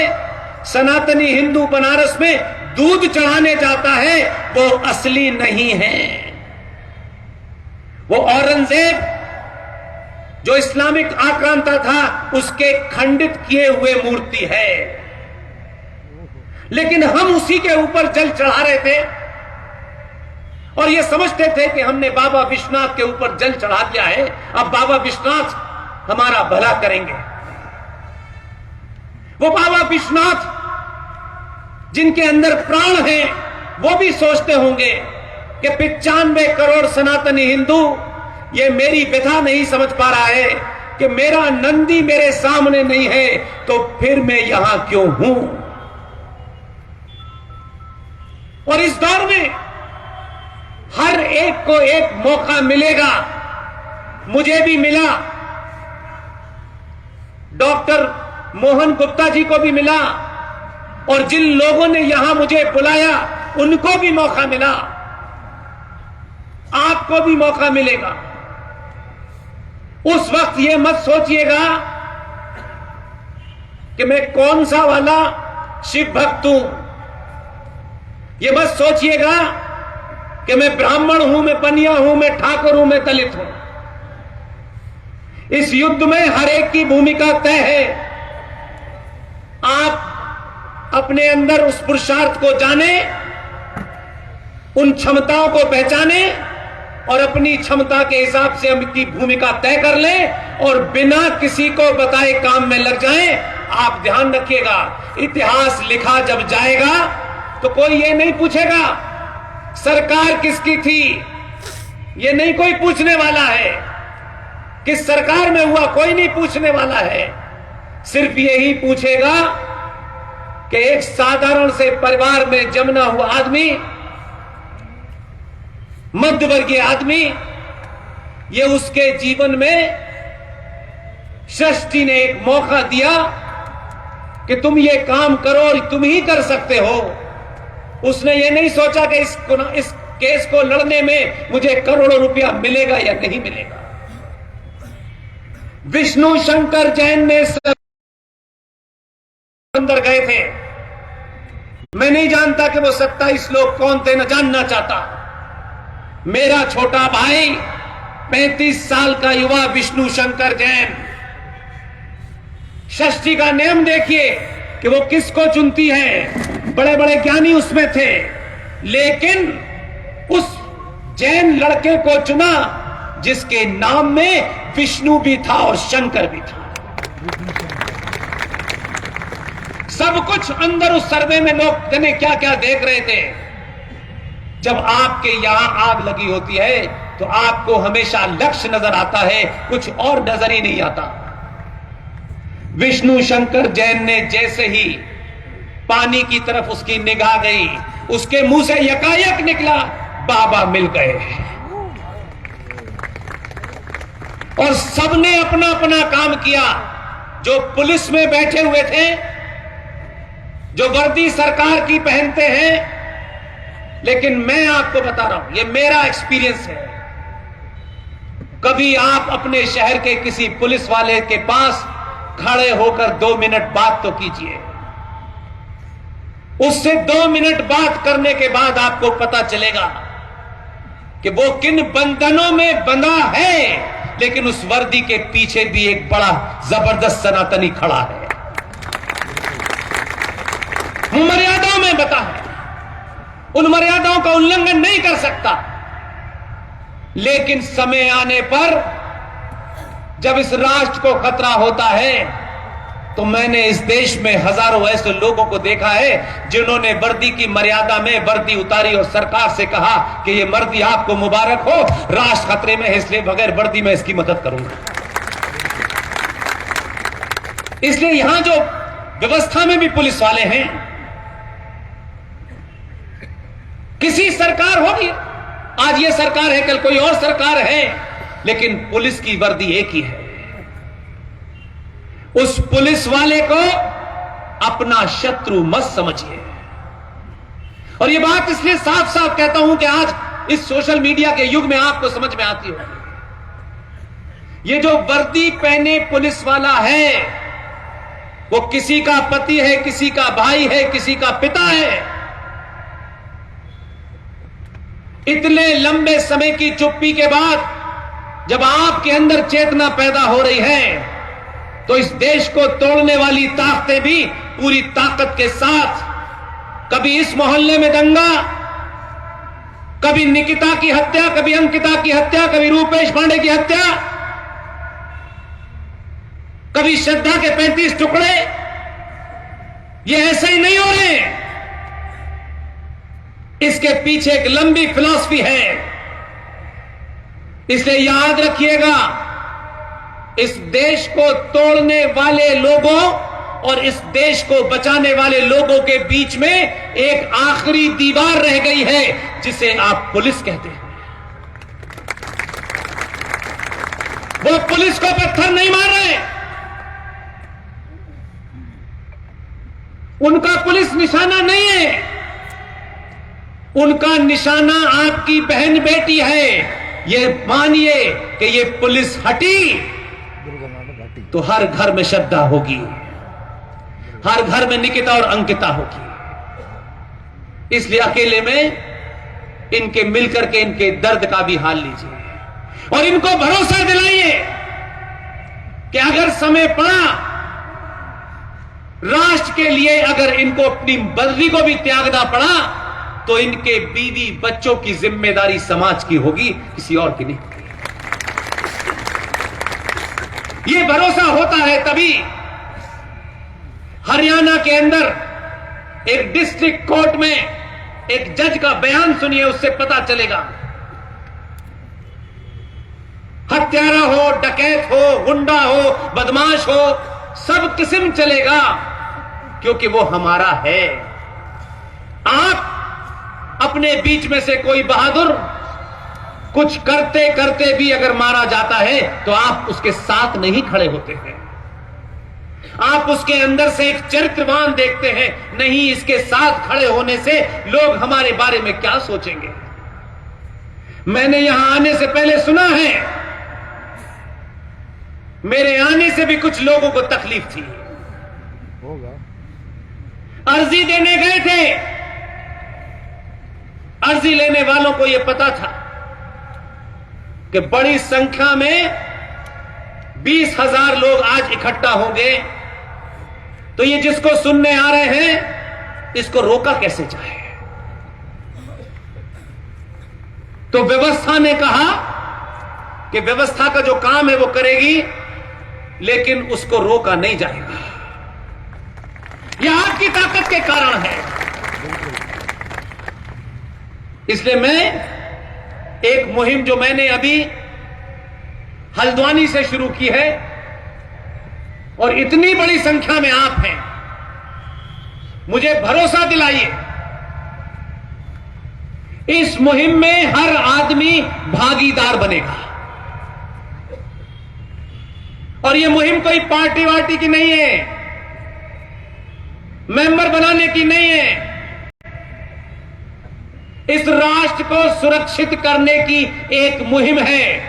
सनातनी हिंदू बनारस में दूध चढ़ाने जाता है, वो असली नहीं है। वो औरंगजेब जो इस्लामिक आक्रांता था उसके खंडित किए हुए मूर्ति है। लेकिन हम उसी के ऊपर जल चढ़ा रहे थे और ये समझते थे कि हमने बाबा विश्वनाथ के ऊपर जल चढ़ा दिया है, अब बाबा विश्वनाथ हमारा भला करेंगे। वो बाबा विश्वनाथ जिनके अंदर प्राण है, वो भी सोचते होंगे कि 95 करोड़ सनातनी हिंदू ये मेरी व्यथा नहीं समझ पा रहा है कि मेरा नंदी मेरे सामने नहीं है, तो फिर मैं यहां क्यों हूं। और इस दौर में हर एक को एक मौका मिलेगा। मुझे भी मिला, डॉक्टर मोहन गुप्ता जी को भी मिला, और जिन लोगों ने यहां मुझे बुलाया उनको भी मौका मिला। आपको भी मौका मिलेगा। उस वक्त ये मत सोचिएगा कि मैं कौन सा वाला शिव भक्त हूं। ये मत सोचिएगा कि मैं ब्राह्मण हूं, मैं बनिया हूं, मैं ठाकुर हूं, मैं दलित हूं। इस युद्ध में हर एक की भूमिका तय है। आप अपने अंदर उस पुरुषार्थ को जाने, उन क्षमताओं को पहचाने और अपनी क्षमता के हिसाब से अपनी भूमिका तय कर लें और बिना किसी को बताए काम में लग जाएं। आप ध्यान रखिएगा, इतिहास लिखा जब जाएगा तो कोई ये नहीं पूछेगा सरकार किसकी थी, ये नहीं कोई पूछने वाला है। किस सरकार में हुआ कोई नहीं पूछने वाला है। सिर्फ यही पूछेगा कि एक साधारण से परिवार में जन्मा हुआ आदमी, मध्यवर्गीय आदमी, ये उसके जीवन में सृष्टि ने एक मौका दिया कि तुम ये काम करो और तुम ही कर सकते हो। उसने ये नहीं सोचा कि इस केस को लड़ने में मुझे करोड़ों रुपया मिलेगा या नहीं मिलेगा। विष्णु शंकर जैन ने अंदर गए थे। मैं नहीं जानता कि वो 27 लोग कौन थे, न जानना चाहता। मेरा छोटा भाई 35 साल का युवा विष्णु शंकर जैन, षष्ठी का नियम देखिए कि वो किसको चुनती है। बड़े बड़े ज्ञानी उसमें थे, लेकिन उस जैन लड़के को चुना जिसके नाम में विष्णु भी था और शंकर भी था। सब कुछ अंदर उस सर्वे में लोग जाने क्या क्या देख रहे थे। जब आपके यहां आग लगी होती है तो आपको हमेशा लक्ष्य नजर आता है, कुछ और नजर ही नहीं आता। विष्णु शंकर जैन ने जैसे ही पानी की तरफ उसकी निगाह गई, उसके मुंह से यकायक निकला, बाबा मिल गए। और सबने अपना अपना काम किया। जो पुलिस में बैठे हुए थे, जो वर्दी सरकार की पहनते हैं, लेकिन मैं आपको बता रहा हूं, यह मेरा एक्सपीरियंस है। कभी आप अपने शहर के किसी पुलिस वाले के पास खड़े होकर 2 मिनट बात तो कीजिए। उससे 2 मिनट बात करने के बाद आपको पता चलेगा कि वो किन बंधनों में बंधा है, लेकिन उस वर्दी के पीछे भी एक बड़ा जबरदस्त सनातनी खड़ा है। वो मर्यादाओं में बता है, उन मर्यादाओं का उल्लंघन नहीं कर सकता। लेकिन समय आने पर जब इस राष्ट्र को खतरा होता है, तो मैंने इस देश में हजारों ऐसे लोगों को देखा है जिन्होंने वर्दी की मर्यादा में वर्दी उतारी और सरकार से कहा कि ये वर्दी आपको मुबारक हो, राष्ट्र खतरे में है, इसलिए बगैर वर्दी में इसकी मदद करूंगा। इसलिए यहां जो व्यवस्था में भी पुलिस वाले हैं, किसी सरकार होगी, आज ये सरकार है, कल कोई और सरकार है, लेकिन पुलिस की वर्दी एक ही है। उस पुलिस वाले को अपना शत्रु मत समझिए। और ये बात इसलिए साफ साफ कहता हूं कि आज इस सोशल मीडिया के युग में आपको समझ में आती होगी। ये जो वर्दी पहने पुलिस वाला है, वो किसी का पति है, किसी का भाई है, किसी का पिता है। इतने लंबे समय की चुप्पी के बाद जब आपके अंदर चेतना पैदा हो रही है, तो इस देश को तोड़ने वाली ताकतें भी पूरी ताकत के साथ, कभी इस मोहल्ले में दंगा, कभी निकिता की हत्या, कभी अंकिता की हत्या, कभी रूपेश पांडे की हत्या, कभी श्रद्धा के 35 टुकड़े, ये ऐसे ही नहीं हो रहे। इसके पीछे एक लंबी फिलॉसफी है। इसलिए याद रखिएगा, इस देश को तोड़ने वाले लोगों और इस देश को बचाने वाले लोगों के बीच में एक आखिरी दीवार रह गई है, जिसे आप पुलिस कहते हैं। वो पुलिस को पत्थर नहीं मार रहे, उनका पुलिस निशाना नहीं है, उनका निशाना आपकी बहन बेटी है। ये मानिए कि ये पुलिस हटी तो हर घर में श्रद्धा होगी, हर घर में निकिता और अंकिता होगी। इसलिए अकेले में इनके मिलकर के इनके दर्द का भी हाल लीजिए और इनको भरोसा दिलाइए कि अगर समय पड़ा, राष्ट्र के लिए अगर इनको अपनी बदली को भी त्यागना पड़ा, तो इनके बीवी बच्चों की जिम्मेदारी समाज की होगी, किसी और की नहीं। ये भरोसा होता है तभी हरियाणा के अंदर एक डिस्ट्रिक्ट कोर्ट में एक जज का बयान सुनिए, उससे पता चलेगा। हत्यारा हो, डकैत हो, गुंडा हो, बदमाश हो, सब किस्म चलेगा, क्योंकि वो हमारा है। आप अपने बीच में से कोई बहादुर कुछ करते करते भी अगर मारा जाता है, तो आप उसके साथ नहीं खड़े होते हैं, आप उसके अंदर से एक चरित्रवान देखते हैं। नहीं, इसके साथ खड़े होने से लोग हमारे बारे में क्या सोचेंगे। मैंने यहां आने से पहले सुना है, मेरे आने से भी कुछ लोगों को तकलीफ थी, अर्जी देने गए थे, अर्जी लेने वालों को यह पता था कि बड़ी संख्या में 20,000 लोग आज इकट्ठा होंगे, तो ये जिसको सुनने आ रहे हैं, इसको रोका कैसे जाए। तो व्यवस्था ने कहा कि व्यवस्था का जो काम है वो करेगी, लेकिन उसको रोका नहीं जाएगा। यह आपकी ताकत के कारण है। इसलिए मैं एक मुहिम जो मैंने अभी हल्द्वानी से शुरू की है, और इतनी बड़ी संख्या में आप हैं, मुझे भरोसा दिलाइए, इस मुहिम में हर आदमी भागीदार बनेगा। और यह मुहिम कोई पार्टी वार्टी की नहीं है, मेंबर बनाने की नहीं है, इस राष्ट्र को सुरक्षित करने की एक मुहिम है।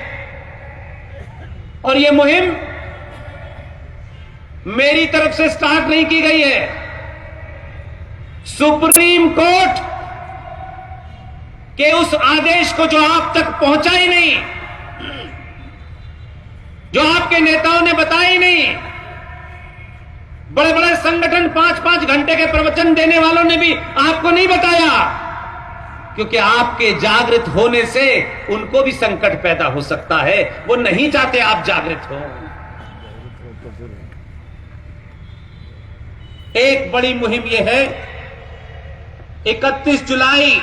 और यह मुहिम मेरी तरफ से स्टार्ट नहीं की गई है, सुप्रीम कोर्ट के उस आदेश को जो आप तक पहुंचा ही नहीं, जो आपके नेताओं ने बताया ही नहीं, बड़े बड़े संगठन 5-5 घंटे के प्रवचन देने वालों ने भी आपको नहीं बताया, क्योंकि आपके जागृत होने से उनको भी संकट पैदा हो सकता है, वो नहीं चाहते आप जागृत हो। एक बड़ी मुहिम यह है, 31 जुलाई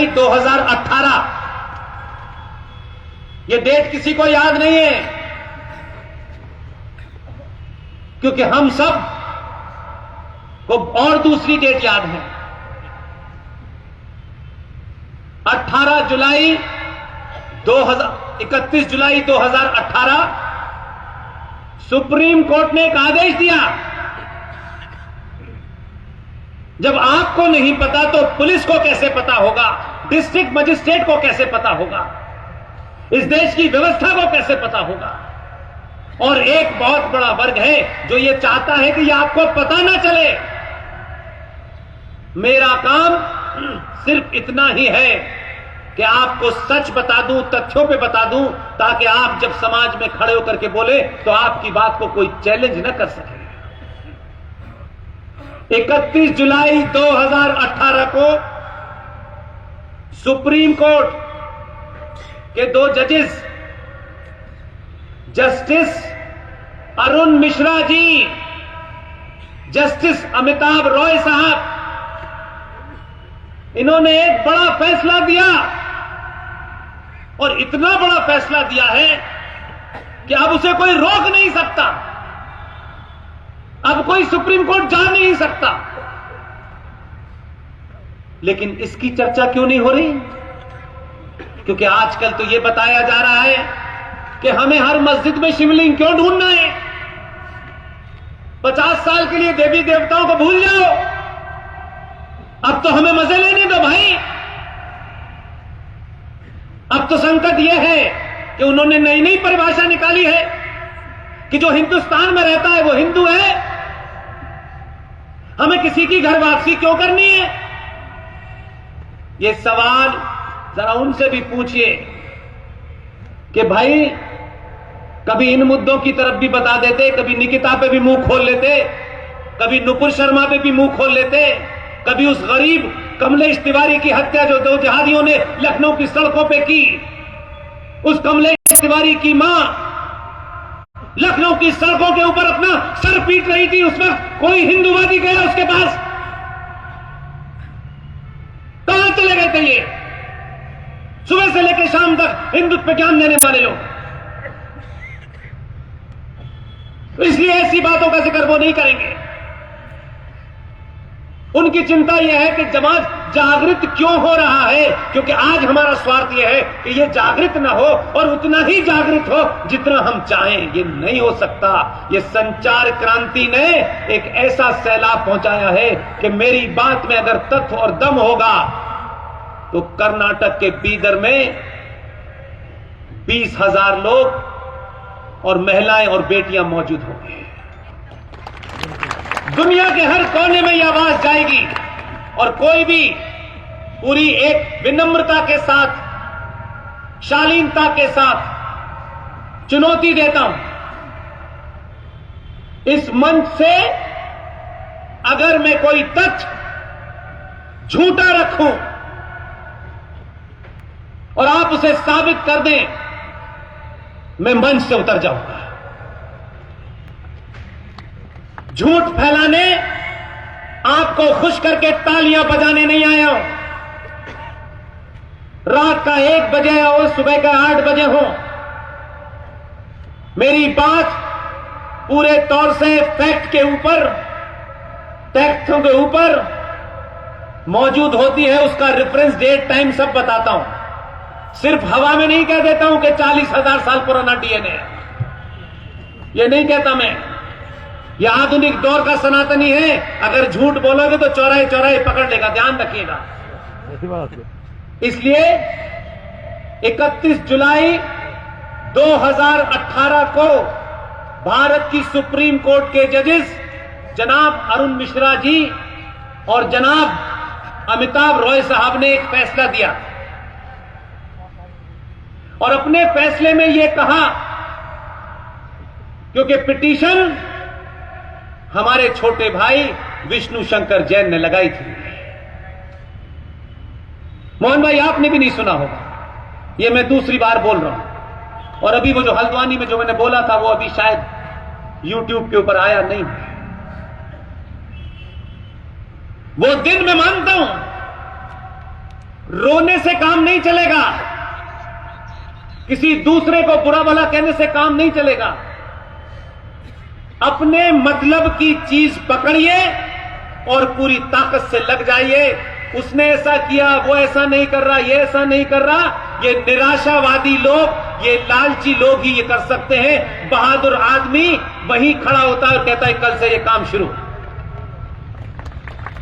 2018, यह डेट किसी को याद नहीं है, क्योंकि हम सब को और दूसरी डेट याद है। 31 जुलाई 2018 सुप्रीम कोर्ट ने एक आदेश दिया। जब आपको नहीं पता तो पुलिस को कैसे पता होगा, डिस्ट्रिक्ट मजिस्ट्रेट को कैसे पता होगा, इस देश की व्यवस्था को कैसे पता होगा। और एक बहुत बड़ा वर्ग है जो यह चाहता है कि यह आपको पता ना चले। मेरा काम सिर्फ इतना ही है कि आपको सच बता दूं, तथ्यों पे बता दूं, ताकि आप जब समाज में खड़े होकर के बोले तो आपकी बात को कोई चैलेंज न कर सके। 31 जुलाई 2018 को सुप्रीम कोर्ट के 2 जजेस, जस्टिस अरुण मिश्रा जी, जस्टिस अमिताभ रॉय साहब, इन्होंने एक बड़ा फैसला दिया। और इतना बड़ा फैसला दिया है कि अब उसे कोई रोक नहीं सकता, अब कोई सुप्रीम कोर्ट जा नहीं सकता। लेकिन इसकी चर्चा क्यों नहीं हो रही? क्योंकि आजकल तो यह बताया जा रहा है कि हमें हर मस्जिद में शिवलिंग क्यों ढूंढना है, 50 साल के लिए देवी देवताओं को भूल जाओ, अब तो हमें मजे लेने दो भाई। अब तो संकट यह है कि उन्होंने नई नई परिभाषा निकाली है कि जो हिंदुस्तान में रहता है वो हिंदू है, हमें किसी की घर वापसी क्यों करनी है? ये सवाल जरा उनसे भी पूछिए कि भाई कभी इन मुद्दों की तरफ भी बता देते, कभी निकिता पे भी मुंह खोल लेते, कभी नुपुर शर्मा पे भी मुंह खोल लेते, कभी उस गरीब कमलेश तिवारी की हत्या जो 2 जिहादियों ने लखनऊ की सड़कों पे की, उस कमलेश तिवारी की मां लखनऊ की सड़कों के ऊपर अपना सर पीट रही थी, उस वक्त कोई हिंदूवादी गया उसके पास? कहां चले गए थे ये सुबह से लेकर शाम तक हिंदुत्व पे ज्ञान देने वाले लोग? इसलिए ऐसी बातों का जिक्र वो नहीं करेंगे। उनकी चिंता यह है कि समाज जागृत क्यों हो रहा है, क्योंकि आज हमारा स्वार्थ यह है कि यह जागृत ना हो और उतना ही जागृत हो जितना हम चाहें। यह नहीं हो सकता। यह संचार क्रांति ने एक ऐसा सैलाब पहुंचाया है कि मेरी बात में अगर तथ्य और दम होगा तो कर्नाटक के बीदर में 20,000 लोग और महिलाएं और बेटियां मौजूद होंगे। दुनिया के हर कोने में यह आवाज जाएगी और कोई भी पूरी एक विनम्रता के साथ, शालीनता के साथ चुनौती देता हूं, इस मंच से अगर मैं कोई तथ्य झूठा रखूं और आप उसे साबित कर दें, मैं मंच से उतर जाऊंगा। झूठ फैलाने, आपको खुश करके तालियां बजाने नहीं आया हूं। रात का 1 बजे हो, सुबह का 8 बजे हो, मेरी बात पूरे तौर से फैक्ट के ऊपर, तथ्यों के ऊपर मौजूद होती है। उसका रेफरेंस, डेट, टाइम सब बताता हूं। सिर्फ हवा में नहीं कह देता हूं कि 40,000 साल पुराना डीएनए है, ये नहीं कहता मैं। यह आधुनिक दौर का सनातनी है। अगर झूठ बोलोगे तो चौराहे चौराहे पकड़ लेगा, ध्यान रखिएगा। इसलिए 31 जुलाई 2018 को भारत की सुप्रीम कोर्ट के जजेस जनाब अरुण मिश्रा जी और जनाब अमिताभ रॉय साहब ने एक फैसला दिया और अपने फैसले में यह कहा, क्योंकि पिटीशन हमारे छोटे भाई विष्णु शंकर जैन ने लगाई थी। मोहन भाई, आपने भी नहीं सुना होगा, यह मैं दूसरी बार बोल रहा हूं। और अभी वो जो हल्द्वानी में जो मैंने बोला था वो अभी शायद यूट्यूब के ऊपर आया नहीं। वो दिन मैं मानता हूं, रोने से काम नहीं चलेगा, किसी दूसरे को बुरा भला कहने से काम नहीं चलेगा। अपने मतलब की चीज पकड़िए और पूरी ताकत से लग जाइए। उसने ऐसा किया, वो ऐसा नहीं कर रहा, ये ऐसा नहीं कर रहा, ये निराशावादी लोग, ये लालची लोग ही ये कर सकते हैं। बहादुर आदमी वहीं खड़ा होता है और कहता है कल से ये काम शुरू।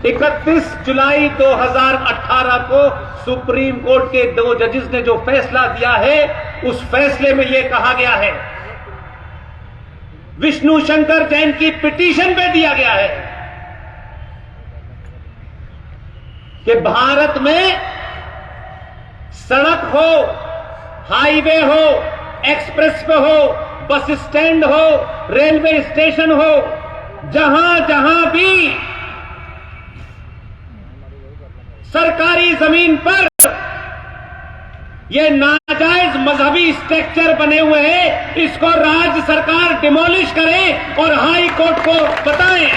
31 जुलाई 2018 को सुप्रीम कोर्ट के 2 जजेस ने जो फैसला दिया है, उस फैसले में यह कहा गया है, विष्णु शंकर जैन की पिटीशन पे दिया गया है कि भारत में सड़क हो, हाईवे हो, एक्सप्रेस वे हो, बस स्टैंड हो, रेलवे स्टेशन हो, जहां जहां भी सरकारी जमीन पर ये नाजायज मजहबी स्ट्रक्चर बने हुए हैं, इसको राज्य सरकार डिमोलिश करे और हाई कोर्ट को बताएं।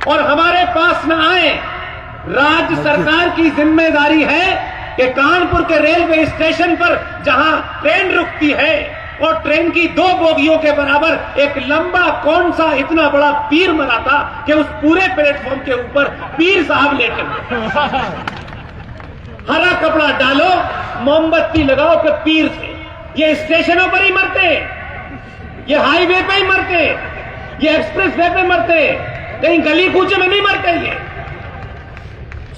और हमारे पास न आए। राज्य सरकार की जिम्मेदारी है कि कानपुर के रेलवे स्टेशन पर जहां ट्रेन रुकती है और ट्रेन की 2 बोगियों के बराबर एक लंबा कौन सा इतना बड़ा पीर मरा था कि उस पूरे प्लेटफॉर्म के ऊपर पीर साहब लेटे हुए। हरा कपड़ा डालो, मोमबत्ती लगाओ कि पीर थे। ये स्टेशनों पर ही मरते, ये हाईवे पे ही मरते, ये एक्सप्रेस वे पे मरते, कहीं गली कूचे में नहीं मरते। ये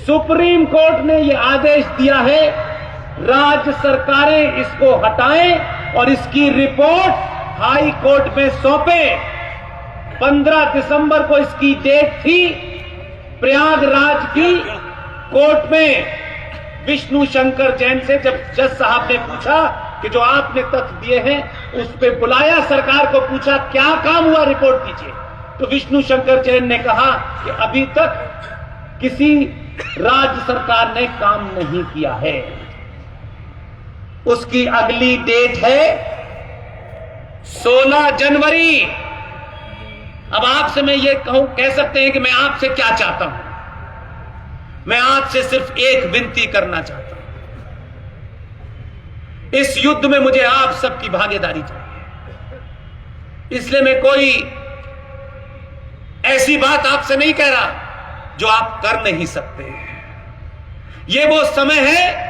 सुप्रीम कोर्ट ने ये आदेश दिया है, राज्य सरकारें इसको हटाएं और इसकी रिपोर्ट हाई कोर्ट में सौंपे। 15 दिसंबर को इसकी डेट थी। प्रयागराज की कोर्ट में विष्णु शंकर जैन से जब जज साहब ने पूछा कि जो आपने तथ्य दिए हैं उस पर बुलाया, सरकार को पूछा क्या काम हुआ, रिपोर्ट दीजिए। तो विष्णु शंकर जैन ने कहा कि अभी तक किसी राज्य सरकार ने काम नहीं किया है। उसकी अगली डेट है 16 जनवरी। अब आपसे मैं ये कह सकते हैं कि मैं आपसे क्या चाहता हूं। मैं आपसे सिर्फ एक विनती करना चाहता हूं, इस युद्ध में मुझे आप सबकी भागीदारी चाहिए। इसलिए मैं कोई ऐसी बात आपसे नहीं कह रहा जो आप कर नहीं सकते। यह वो समय है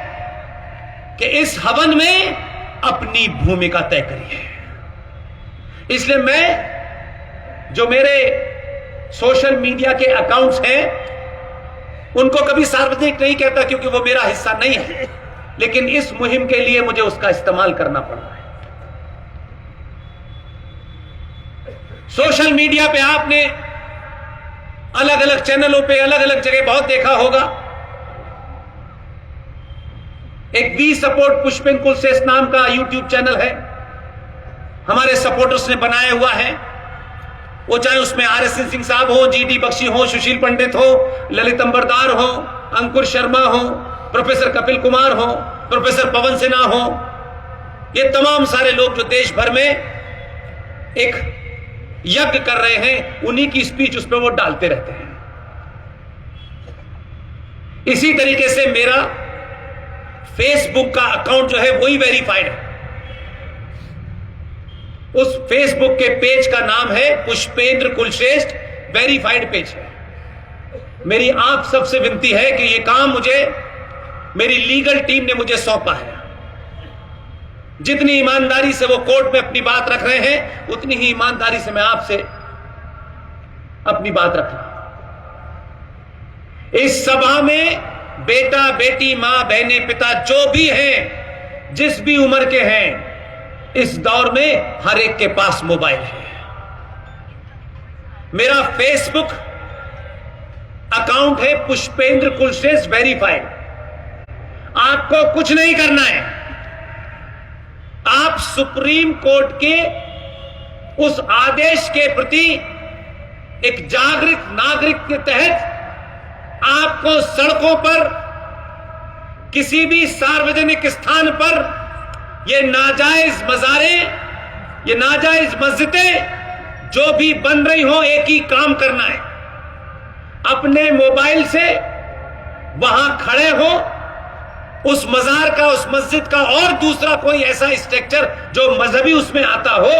कि इस हवन में अपनी भूमिका तय करिए। इसलिए मैं जो मेरे सोशल मीडिया के अकाउंट्स हैं उनको कभी सार्वजनिक नहीं कहता, क्योंकि वो मेरा हिस्सा नहीं है, लेकिन इस मुहिम के लिए मुझे उसका इस्तेमाल करना पड़ रहा है। सोशल मीडिया पे आपने अलग अलग चैनलों पे अलग अलग जगह बहुत देखा होगा, एक वी सपोर्ट पुष्पिन कुलशेष नाम का यूट्यूब चैनल है, हमारे सपोर्टर्स ने बनाया हुआ है। वो चाहे उसमें RS सिंह साहब हो, GD बख्शी हो, सुशील पंडित हो, ललित अंबरदार हो, अंकुर शर्मा हो, प्रोफेसर कपिल कुमार हो, प्रोफेसर पवन सिन्हा हो, ये तमाम सारे लोग जो देश भर में एक यज्ञ कर रहे हैं, उन्हीं की स्पीच उस पर वो डालते रहते हैं। इसी तरीके से मेरा फेसबुक का अकाउंट जो है वही वेरीफाइड है। उस फेसबुक के पेज का नाम है पुष्पेंद्र कुलश्रेष्ठ, वेरीफाइड पेज है। मेरी आप सबसे विनती है कि यह काम मुझे मेरी लीगल टीम ने मुझे सौंपा है। जितनी ईमानदारी से वो कोर्ट में अपनी बात रख रहे हैं, उतनी ही ईमानदारी से मैं आपसे अपनी बात रख रहा हूं। इस सभा में बेटा बेटी, मां बहने, पिता जो भी हैं, जिस भी उम्र के हैं, इस दौर में हर एक के पास मोबाइल है। मेरा फेसबुक अकाउंट है पुष्पेंद्र कुलश्रेष्ठ, वेरीफाइड। आपको कुछ नहीं करना है। आप सुप्रीम कोर्ट के उस आदेश के प्रति एक जागृत नागरिक के तहत आपको सड़कों पर, किसी भी सार्वजनिक स्थान पर ये नाजायज मज़ारे, ये नाजायज मस्जिदें जो भी बन रही हो, एक ही काम करना है। अपने मोबाइल से वहां खड़े हो, उस मजार का, उस मस्जिद का और दूसरा कोई ऐसा स्ट्रक्चर जो मजहबी उसमें आता हो,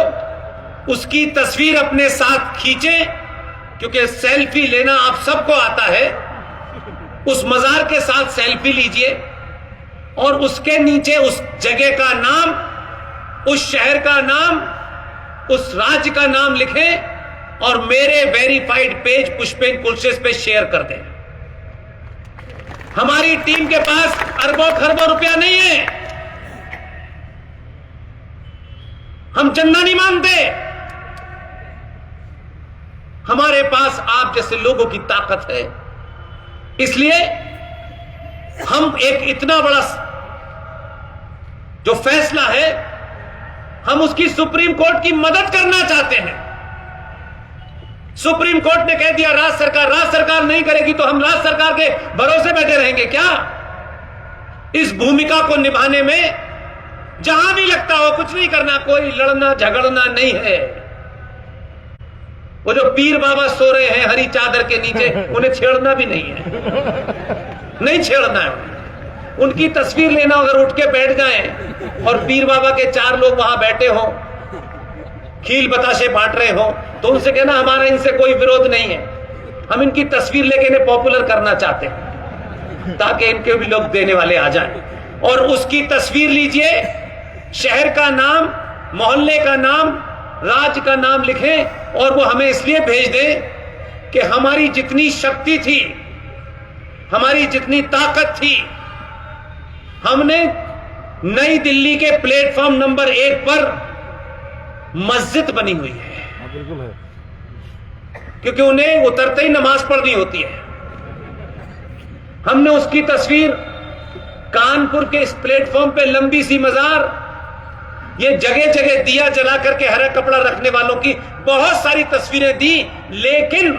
उसकी तस्वीर अपने साथ खींचें, क्योंकि सेल्फी लेना आप सबको आता है। उस मजार के साथ सेल्फी लीजिए और उसके नीचे उस जगह का नाम, उस शहर का नाम, उस राज्य का नाम लिखें और मेरे वेरीफाइड पेज पुष्पेंद्र कुलश्रेष्ठ पे शेयर कर दें। हमारी टीम के पास अरबों खरबों रुपया नहीं है, हम चंदा नहीं मांगते। हमारे पास आप जैसे लोगों की ताकत है, इसलिए हम एक इतना बड़ा जो फैसला है, हम उसकी सुप्रीम कोर्ट की मदद करना चाहते हैं। सुप्रीम कोर्ट ने कह दिया राज्य सरकार नहीं करेगी, तो हम राज्य सरकार के भरोसे बैठे रहेंगे क्या? इस भूमिका को निभाने में जहां भी लगता हो कुछ नहीं करना, कोई लड़ना झगड़ना नहीं है। वो जो पीर बाबा सो रहे हैं हरी चादर के नीचे, उन्हें छेड़ना भी नहीं है, नहीं छेड़ना है। उनकी तस्वीर लेना, अगर उठ के बैठ जाएं और पीर बाबा के 4 लोग वहां बैठे हों, खील बताशे बांट रहे हो, तो उनसे कहना हमारा इनसे कोई विरोध नहीं है, हम इनकी तस्वीर लेके इन्हें पॉपुलर करना चाहते हैं ताकि इनके भी लोग देने वाले आ जाएं। और उसकी तस्वीर लीजिए, शहर का नाम, मोहल्ले का नाम, राज्य का नाम लिखें और वो हमें इसलिए भेज दें कि हमारी जितनी शक्ति थी, हमारी जितनी ताकत थी, हमने नई दिल्ली के प्लेटफॉर्म नंबर 1 पर मस्जिद बनी हुई है। बिल्कुल है, क्योंकि उन्हें उतरते ही नमाज पढ़नी होती है। हमने उसकी तस्वीर कानपुर के इस प्लेटफॉर्म पे लंबी सी मजार, ये जगह जगह दिया जला करके हरा कपड़ा रखने वालों की बहुत सारी तस्वीरें दी, लेकिन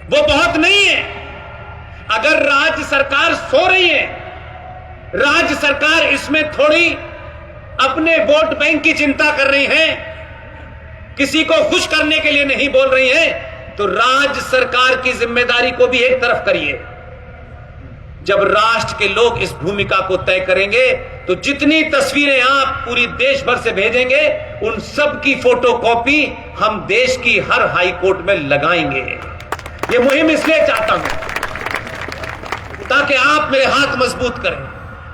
वो बहुत नहीं है। अगर राज्य सरकार सो रही है, राज्य सरकार इसमें थोड़ी अपने वोट बैंक की चिंता कर रही है, किसी को खुश करने के लिए नहीं बोल रही है, तो राज्य सरकार की जिम्मेदारी को भी एक तरफ करिए। जब राष्ट्र के लोग इस भूमिका को तय करेंगे, तो जितनी तस्वीरें आप पूरी देश भर से भेजेंगे, उन सब की फोटोकॉपी हम देश की हर हाई कोर्ट में लगाएंगे। ये मुहिम इसलिए चाहता हूं ताकि आप मेरे हाथ मजबूत करें,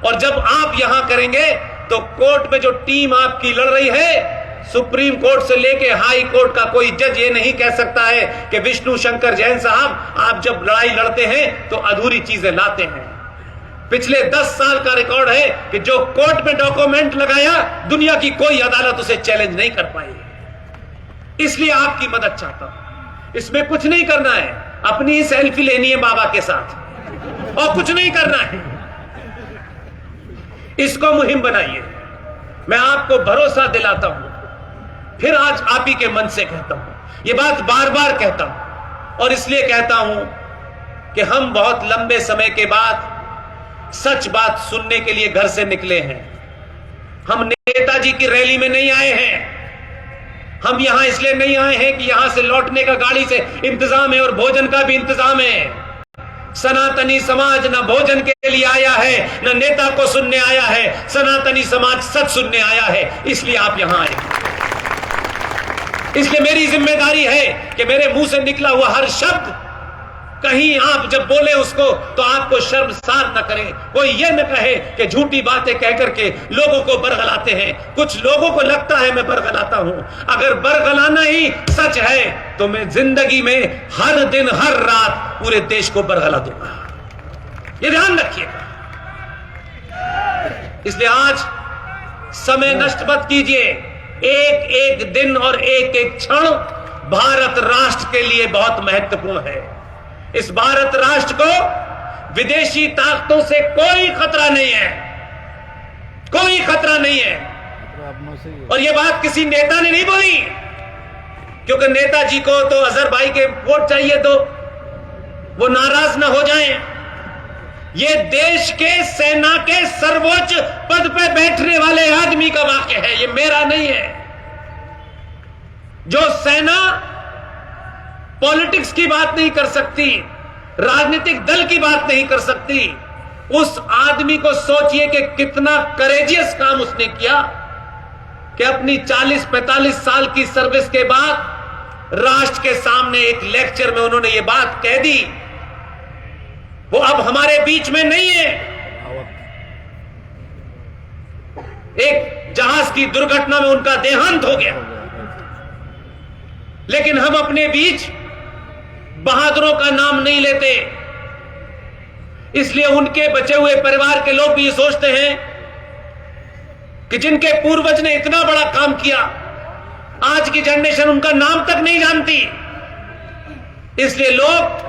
और जब आप यहां करेंगे तो कोर्ट में जो टीम आपकी लड़ रही है, सुप्रीम कोर्ट से लेके हाई कोर्ट का कोई जज ये नहीं कह सकता है कि विष्णु शंकर जैन साहब आप जब लड़ाई लड़ते हैं तो अधूरी चीजें लाते हैं। पिछले 10 साल का रिकॉर्ड है कि जो कोर्ट में डॉक्यूमेंट लगाया, दुनिया की कोई अदालत उसे चैलेंज नहीं कर पाई। इसलिए आपकी मदद चाहता हूं। इसमें कुछ नहीं करना है, अपनी सेल्फी लेनी है बाबा के साथ और कुछ नहीं करना है। इसको मुहिम बनाइए। मैं आपको भरोसा दिलाता हूं, फिर आज आप ही के मन से कहता हूं, ये बात बार बार कहता हूं, और इसलिए कहता हूं कि हम बहुत लंबे समय के बाद सच बात सुनने के लिए घर से निकले हैं। हम नेताजी की रैली में नहीं आए हैं। हम यहां इसलिए नहीं आए हैं कि यहां से लौटने का गाड़ी से इंतजाम है और भोजन का भी इंतजाम है। सनातनी समाज न भोजन के लिए आया है, न नेता को सुनने आया है। सनातनी समाज सच सुनने आया है, इसलिए आप यहां आए। इसलिए मेरी जिम्मेदारी है कि मेरे मुंह से निकला हुआ हर शब्द कहीं आप जब बोले उसको तो आपको शर्मसार न करें। कोई ये न कहे कि झूठी बातें कह करके लोगों को बरगलाते हैं। कुछ लोगों को लगता है मैं बरगलाता हूं। अगर बरगलाना ही सच है तो मैं जिंदगी में हर दिन हर रात पूरे देश को बरगला दूंगा, ये ध्यान रखिएगा। इसलिए आज समय नष्ट मत कीजिए। एक एक दिन और एक एक क्षण भारत राष्ट्र के लिए बहुत महत्वपूर्ण है। इस भारत राष्ट्र को विदेशी ताकतों से कोई खतरा नहीं है, कोई खतरा नहीं है। और यह बात किसी नेता ने नहीं बोली, क्योंकि नेताजी को तो अजहर भाई के वोट चाहिए तो वो नाराज ना हो जाएं। ये देश के सेना के सर्वोच्च पद पे बैठने वाले आदमी का वाक्य है, ये मेरा नहीं है। जो सेना पॉलिटिक्स की बात नहीं कर सकती, राजनीतिक दल की बात नहीं कर सकती, उस आदमी को सोचिए कि कितना करेजियस काम उसने किया कि अपनी 40-45 साल की सर्विस के बाद राष्ट्र के सामने एक लेक्चर में उन्होंने ये बात कह दी। वो अब हमारे बीच में नहीं है। एक जहाज की दुर्घटना में उनका देहांत हो गया, लेकिन हम अपने बीच बहादुरों का नाम नहीं लेते। इसलिए उनके बचे हुए परिवार के लोग भी ये सोचते हैं कि जिनके पूर्वज ने इतना बड़ा काम किया, आज की जनरेशन उनका नाम तक नहीं जानती। इसलिए लोग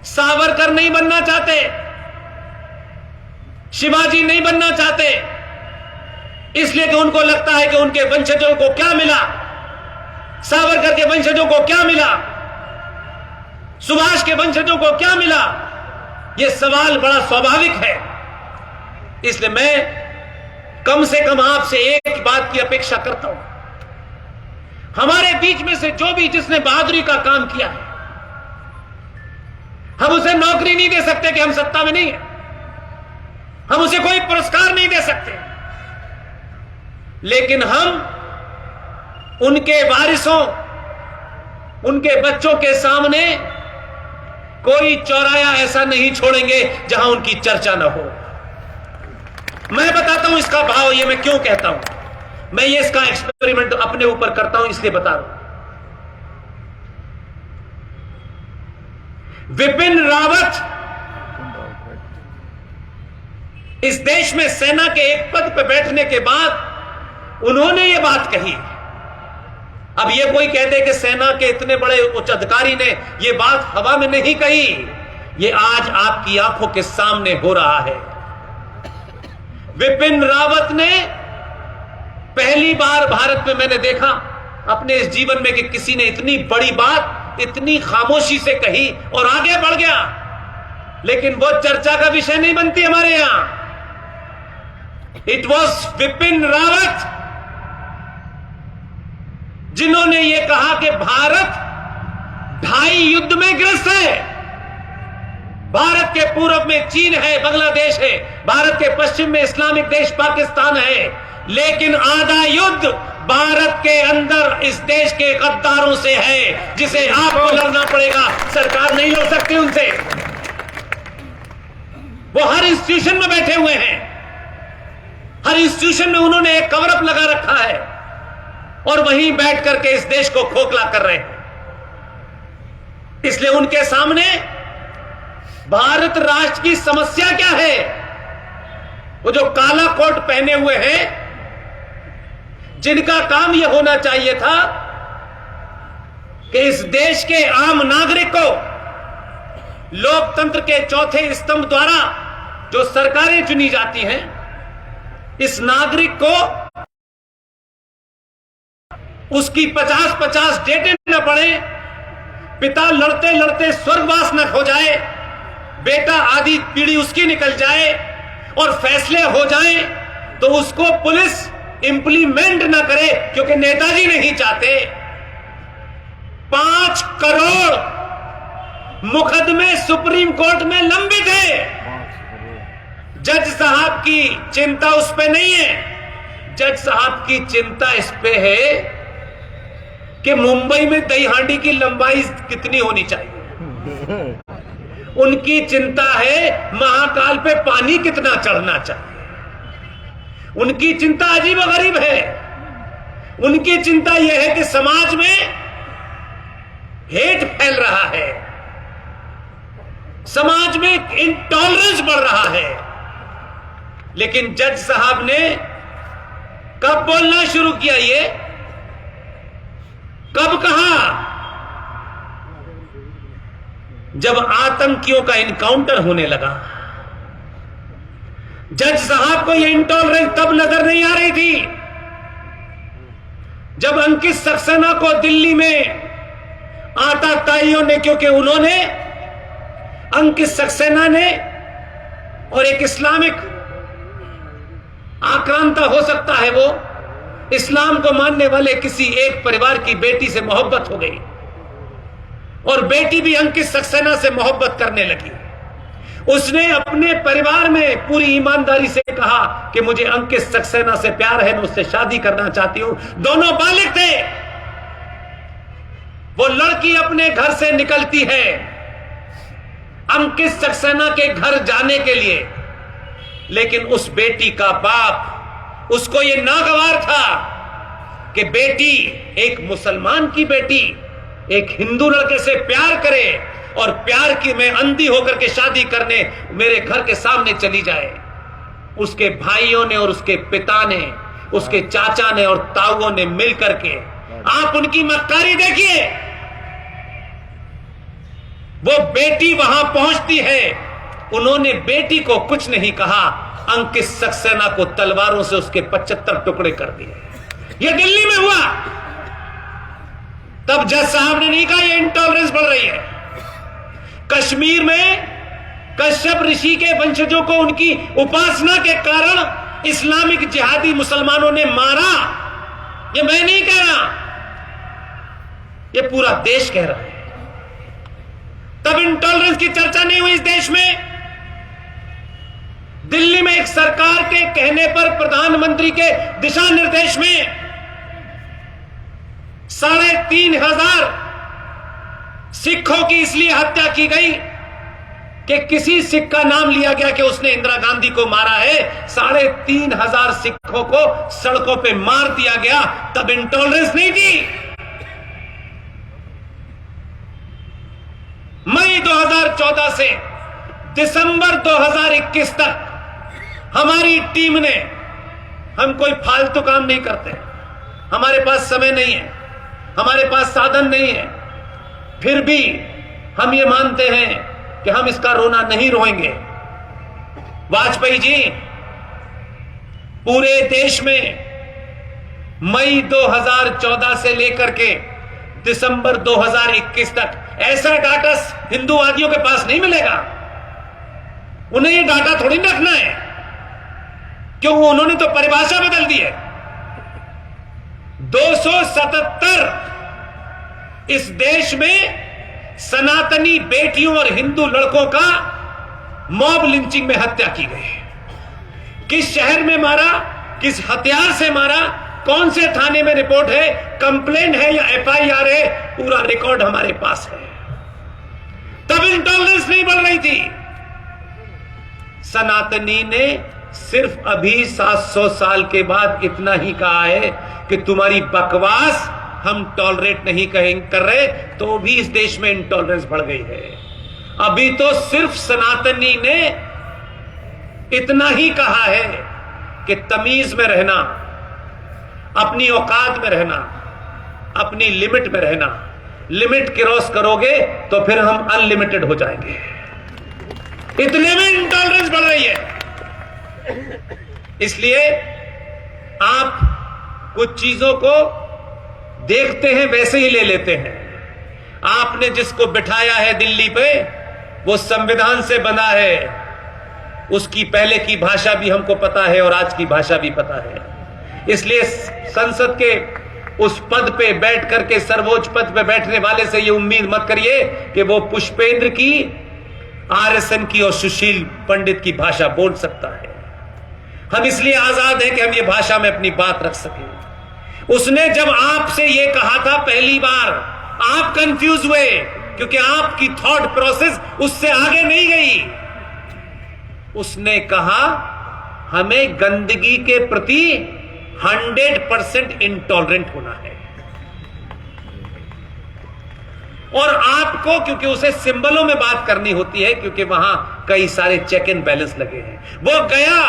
सावरकर नहीं बनना चाहते, शिवाजी नहीं बनना चाहते, इसलिए कि उनको लगता है कि उनके वंशजों को क्या मिला, सावरकर के वंशजों को क्या मिला, सुभाष के वंशजों को क्या मिला। यह सवाल बड़ा स्वाभाविक है। इसलिए मैं कम से कम आपसे एक बात की अपेक्षा करता हूं, हमारे बीच में से जो भी जिसने बहादुरी का काम किया है, हम उसे नौकरी नहीं दे सकते कि हम सत्ता में नहीं है, हम उसे कोई पुरस्कार नहीं दे सकते, लेकिन हम उनके वारिसों, उनके बच्चों के सामने कोई चौराया ऐसा नहीं छोड़ेंगे जहां उनकी चर्चा ना हो। मैं बताता हूं इसका भाव, ये मैं क्यों कहता हूं। मैं ये इसका एक्सपेरिमेंट अपने ऊपर करता हूं, इसलिए बता रहा हूं। विपिन रावत इस देश में सेना के एक पद पर बैठने के बाद उन्होंने ये बात कही। अब ये कोई कहते कि सेना के इतने बड़े उच्च अधिकारी ने ये बात हवा में नहीं कही, ये आज आपकी आंखों के सामने हो रहा है। विपिन रावत ने पहली बार भारत में मैंने देखा अपने इस जीवन में कि किसी ने इतनी बड़ी बात इतनी खामोशी से कही और आगे बढ़ गया, लेकिन वो चर्चा का विषय नहीं बनती हमारे यहां। इट वॉज विपिन रावत जिन्होंने यह कहा कि भारत 2.5 युद्ध में ग्रस्त है। भारत के पूर्व में चीन है, बांग्लादेश है, भारत के पश्चिम में इस्लामिक देश पाकिस्तान है, लेकिन आधा युद्ध भारत के अंदर इस देश के गद्दारों से है, जिसे आपको लड़ना पड़ेगा, सरकार नहीं लड़ सकती उनसे। वो हर इंस्टीट्यूशन में बैठे हुए हैं, हर इंस्टीट्यूशन में उन्होंने एक कवर अप लगा रखा है और वहीं बैठ करके इस देश को खोखला कर रहे हैं। इसलिए उनके सामने भारत राष्ट्र की समस्या क्या है? वो जो काला कोट पहने हुए हैं, जिनका काम यह होना चाहिए था कि इस देश के आम नागरिक को लोकतंत्र के चौथे स्तंभ द्वारा जो सरकारें चुनी जाती हैं, इस नागरिक को उसकी 50-50 डेटे न पड़े, पिता लड़ते लड़ते स्वर्गवास न हो जाए, बेटा आधी पीढ़ी उसकी निकल जाए और फैसले हो जाए तो उसको पुलिस इंप्लीमेंट न करे, क्योंकि नेताजी नहीं चाहते। 5 करोड़ मुकदमे सुप्रीम कोर्ट में लंबित है। जज साहब की चिंता उस पे नहीं है, जज साहब की चिंता इस पे है कि मुंबई में दही हांडी की लंबाई कितनी होनी चाहिए। उनकी चिंता है महाकाल पे पानी कितना चढ़ना चाहिए। उनकी चिंता अजीब व गरीब है। उनकी चिंता यह है कि समाज में हेट फैल रहा है, समाज में इंटॉलरेंस बढ़ रहा है। लेकिन जज साहब ने कब बोलना शुरू किया, ये कब कहा? जब आतंकियों का इनकाउंटर होने लगा। जज साहब को यह इंटॉलरेंस तब नजर नहीं आ रही थी जब अंकित सक्सेना को दिल्ली में आतताइयों ने, क्योंकि उन्होंने, अंकित सक्सेना ने और एक इस्लामिक आक्रांता हो सकता है, वो इस्लाम को मानने वाले किसी एक परिवार की बेटी से मोहब्बत हो गई और बेटी भी अंकित सक्सेना से मोहब्बत करने लगी। उसने अपने परिवार में पूरी ईमानदारी से कहा कि मुझे अंकित सक्सेना से प्यार है, मैं उससे शादी करना चाहती हूं। दोनों बालिग थे। वो लड़की अपने घर से निकलती है अंकित सक्सेना के घर जाने के लिए, लेकिन उस बेटी का बाप, उसको यह नागवार था कि बेटी, एक मुसलमान की बेटी एक हिंदू लड़के से प्यार करे और प्यार की में अंधी होकर के शादी करने मेरे घर के सामने चली जाए। उसके भाइयों ने और उसके पिता ने, उसके चाचा ने और ताऊओं ने मिल करके, आप उनकी मक्कारी देखिए। वो बेटी वहां पहुंचती है, उन्होंने बेटी को कुछ नहीं कहा, अंकित सक्सेना को तलवारों से उसके 75 टुकड़े कर दिए। यह दिल्ली में हुआ। तब जज साहब ने नहीं कहा यह इंटॉलरेंस बढ़ रही है। कश्मीर में कश्यप ऋषि के वंशजों को उनकी उपासना के कारण इस्लामिक जिहादी मुसलमानों ने मारा। यह मैं नहीं कह रहा, यह पूरा देश कह रहा है। तब इंटॉलरेंस की चर्चा नहीं हुई इस देश में। दिल्ली में एक सरकार के कहने पर, प्रधानमंत्री के दिशा निर्देश में 3,500 सिखों की इसलिए हत्या की गई कि किसी सिख का नाम लिया गया कि उसने इंदिरा गांधी को मारा है। 3,500 सिखों को सड़कों पे मार दिया गया। तब इंटॉलरेंस नहीं थी। मई 2014 से दिसंबर 2021 तक हमारी टीम ने, हम कोई फालतू काम नहीं करते, हमारे पास समय नहीं है, हमारे पास साधन नहीं है, फिर भी हम ये मानते हैं कि हम इसका रोना नहीं रोएंगे। वाजपेयी जी पूरे देश में मई 2014 से लेकर के दिसंबर 2021 तक ऐसा डाटा हिंदूवादियों के पास नहीं मिलेगा। उन्हें ये डाटा थोड़ी रखना है, क्यों? उन्होंने तो परिभाषा बदल दी है। 277 इस देश में सनातनी बेटियों और हिंदू लड़कों का मॉब लिंचिंग में हत्या की गई। किस शहर में मारा, किस हथियार से मारा, कौन से थाने में रिपोर्ट है, कंप्लेन है या FIR है, पूरा रिकॉर्ड हमारे पास है। तब इंटॉलरेंस नहीं बढ़ रही थी। सनातनी ने सिर्फ अभी 700 साल के बाद इतना ही कहा है कि तुम्हारी बकवास हम टॉलरेट नहीं कर रहे, तो भी इस देश में इंटॉलरेंस बढ़ गई है। अभी तो सिर्फ सनातनी ने इतना ही कहा है कि तमीज में रहना, अपनी औकात में रहना, अपनी लिमिट में रहना। लिमिट क्रॉस करोगे तो फिर हम अनलिमिटेड हो जाएंगे। इतने में इंटॉलरेंस बढ़ रही है। इसलिए आप कुछ चीजों को देखते हैं वैसे ही ले लेते हैं। आपने जिसको बिठाया है दिल्ली पे, वो संविधान से बना है। उसकी पहले की भाषा भी हमको पता है और आज की भाषा भी पता है। इसलिए संसद के उस पद पे बैठ करके, सर्वोच्च पद पे बैठने वाले से ये उम्मीद मत करिए कि वो पुष्पेंद्र की, आरएसएन की और सुशील पंडित की भाषा बोल सकता है। हम इसलिए आजाद हैं कि हम ये भाषा में अपनी बात रख सकें। उसने जब आपसे ये कहा था पहली बार, आप कंफ्यूज हुए क्योंकि आपकी थॉट प्रोसेस उससे आगे नहीं गई। उसने कहा हमें गंदगी के प्रति 100% इंटॉलरेंट होना है। और आपको, क्योंकि उसे सिंबलों में बात करनी होती है, क्योंकि वहां कई सारे चेक एंड बैलेंस लगे हैं, वो गया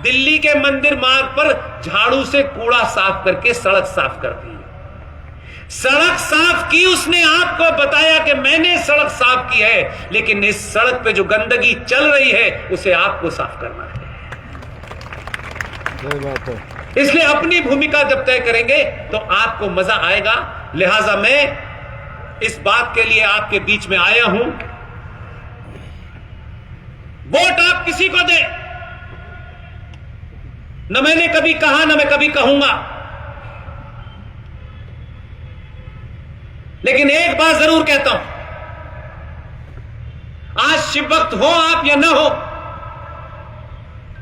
दिल्ली के मंदिर मार्ग पर झाड़ू से कूड़ा साफ करके सड़क साफ कर दी। सड़क साफ की उसने, आपको बताया कि मैंने सड़क साफ की है, लेकिन इस सड़क पे जो गंदगी चल रही है उसे आपको साफ करना है। इसलिए अपनी भूमिका जब तय करेंगे तो आपको मजा आएगा। लिहाजा मैं इस बात के लिए आपके बीच में आया हूं, वोट आप किसी को दें, न मैंने कभी कहा न मैं कभी कहूंगा, लेकिन एक बात जरूर कहता हूं, आज शिव भक्त हो आप या ना हो,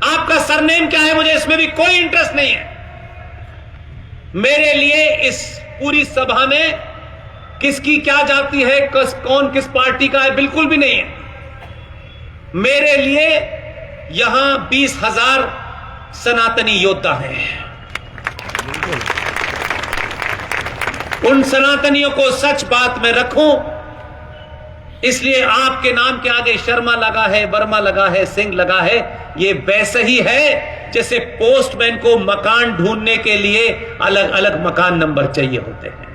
आपका सरनेम क्या है मुझे इसमें भी कोई इंटरेस्ट नहीं है। मेरे लिए इस पूरी सभा में किसकी क्या जाति है, कौन किस पार्टी का है, बिल्कुल भी नहीं है। मेरे लिए यहां 20,000 सनातनी योद्धा हैं। उन सनातनियों को सच बात में रखूं, इसलिए आपके नाम के आगे शर्मा लगा है, वर्मा लगा है, सिंह लगा है। ये वैसे ही है जैसे पोस्टमैन को मकान ढूंढने के लिए अलग अलग मकान नंबर चाहिए होते हैं।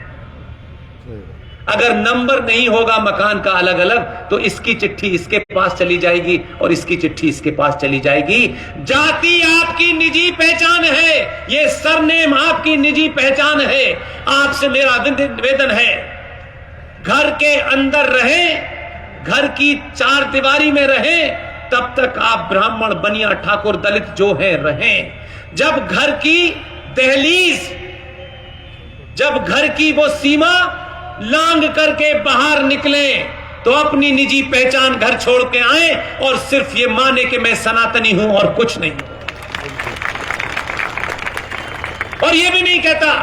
अगर नंबर नहीं होगा मकान का अलग अलग, तो इसकी चिट्ठी इसके पास चली जाएगी और इसकी चिट्ठी इसके पास चली जाएगी। जाति आपकी निजी पहचान है, ये सरनेम आपकी निजी पहचान है। आपसे मेरा निवेदन है, घर के अंदर रहें, घर की चार दीवारी में रहें, तब तक आप ब्राह्मण, बनिया, ठाकुर, दलित जो हैं रहें। जब घर की दहलीज, जब घर की वो सीमा लांग करके बाहर निकले, तो अपनी निजी पहचान घर छोड़ के आए और सिर्फ ये माने कि मैं सनातनी हूं और कुछ नहीं। और ये भी नहीं कहता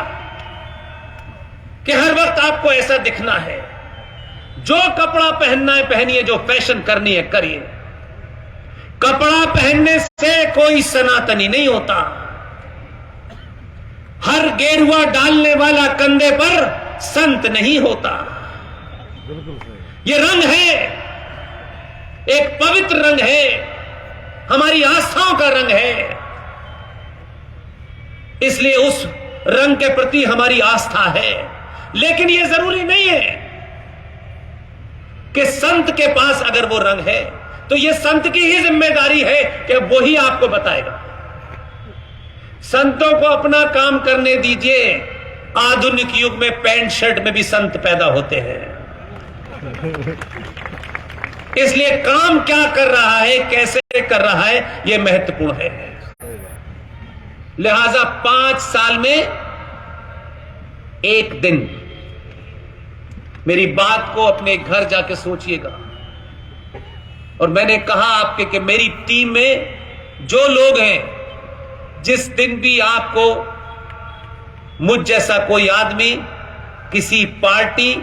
कि हर वक्त आपको ऐसा दिखना है। जो कपड़ा पहनना है पहनिए, जो फैशन करनी है करिए। कपड़ा पहनने से कोई सनातनी नहीं होता। हर गेरुआ डालने वाला कंधे पर संत नहीं होता। ये रंग है, एक पवित्र रंग है, हमारी आस्थाओं का रंग है। इसलिए उस रंग के प्रति हमारी आस्था है। लेकिन यह जरूरी नहीं है कि संत के पास अगर वो रंग है तो यह संत की ही जिम्मेदारी है कि वो ही आपको बताएगा। संतों को अपना काम करने दीजिए। आधुनिक युग में पैंट शर्ट में भी संत पैदा होते हैं। इसलिए काम क्या कर रहा है, कैसे कर रहा है, यह महत्वपूर्ण है। लिहाजा 5 साल में एक दिन मेरी बात को अपने घर जाके सोचिएगा। और मैंने कहा आपके कि मेरी टीम में जो लोग हैं, जिस दिन भी आपको मुझ जैसा कोई आदमी किसी पार्टी,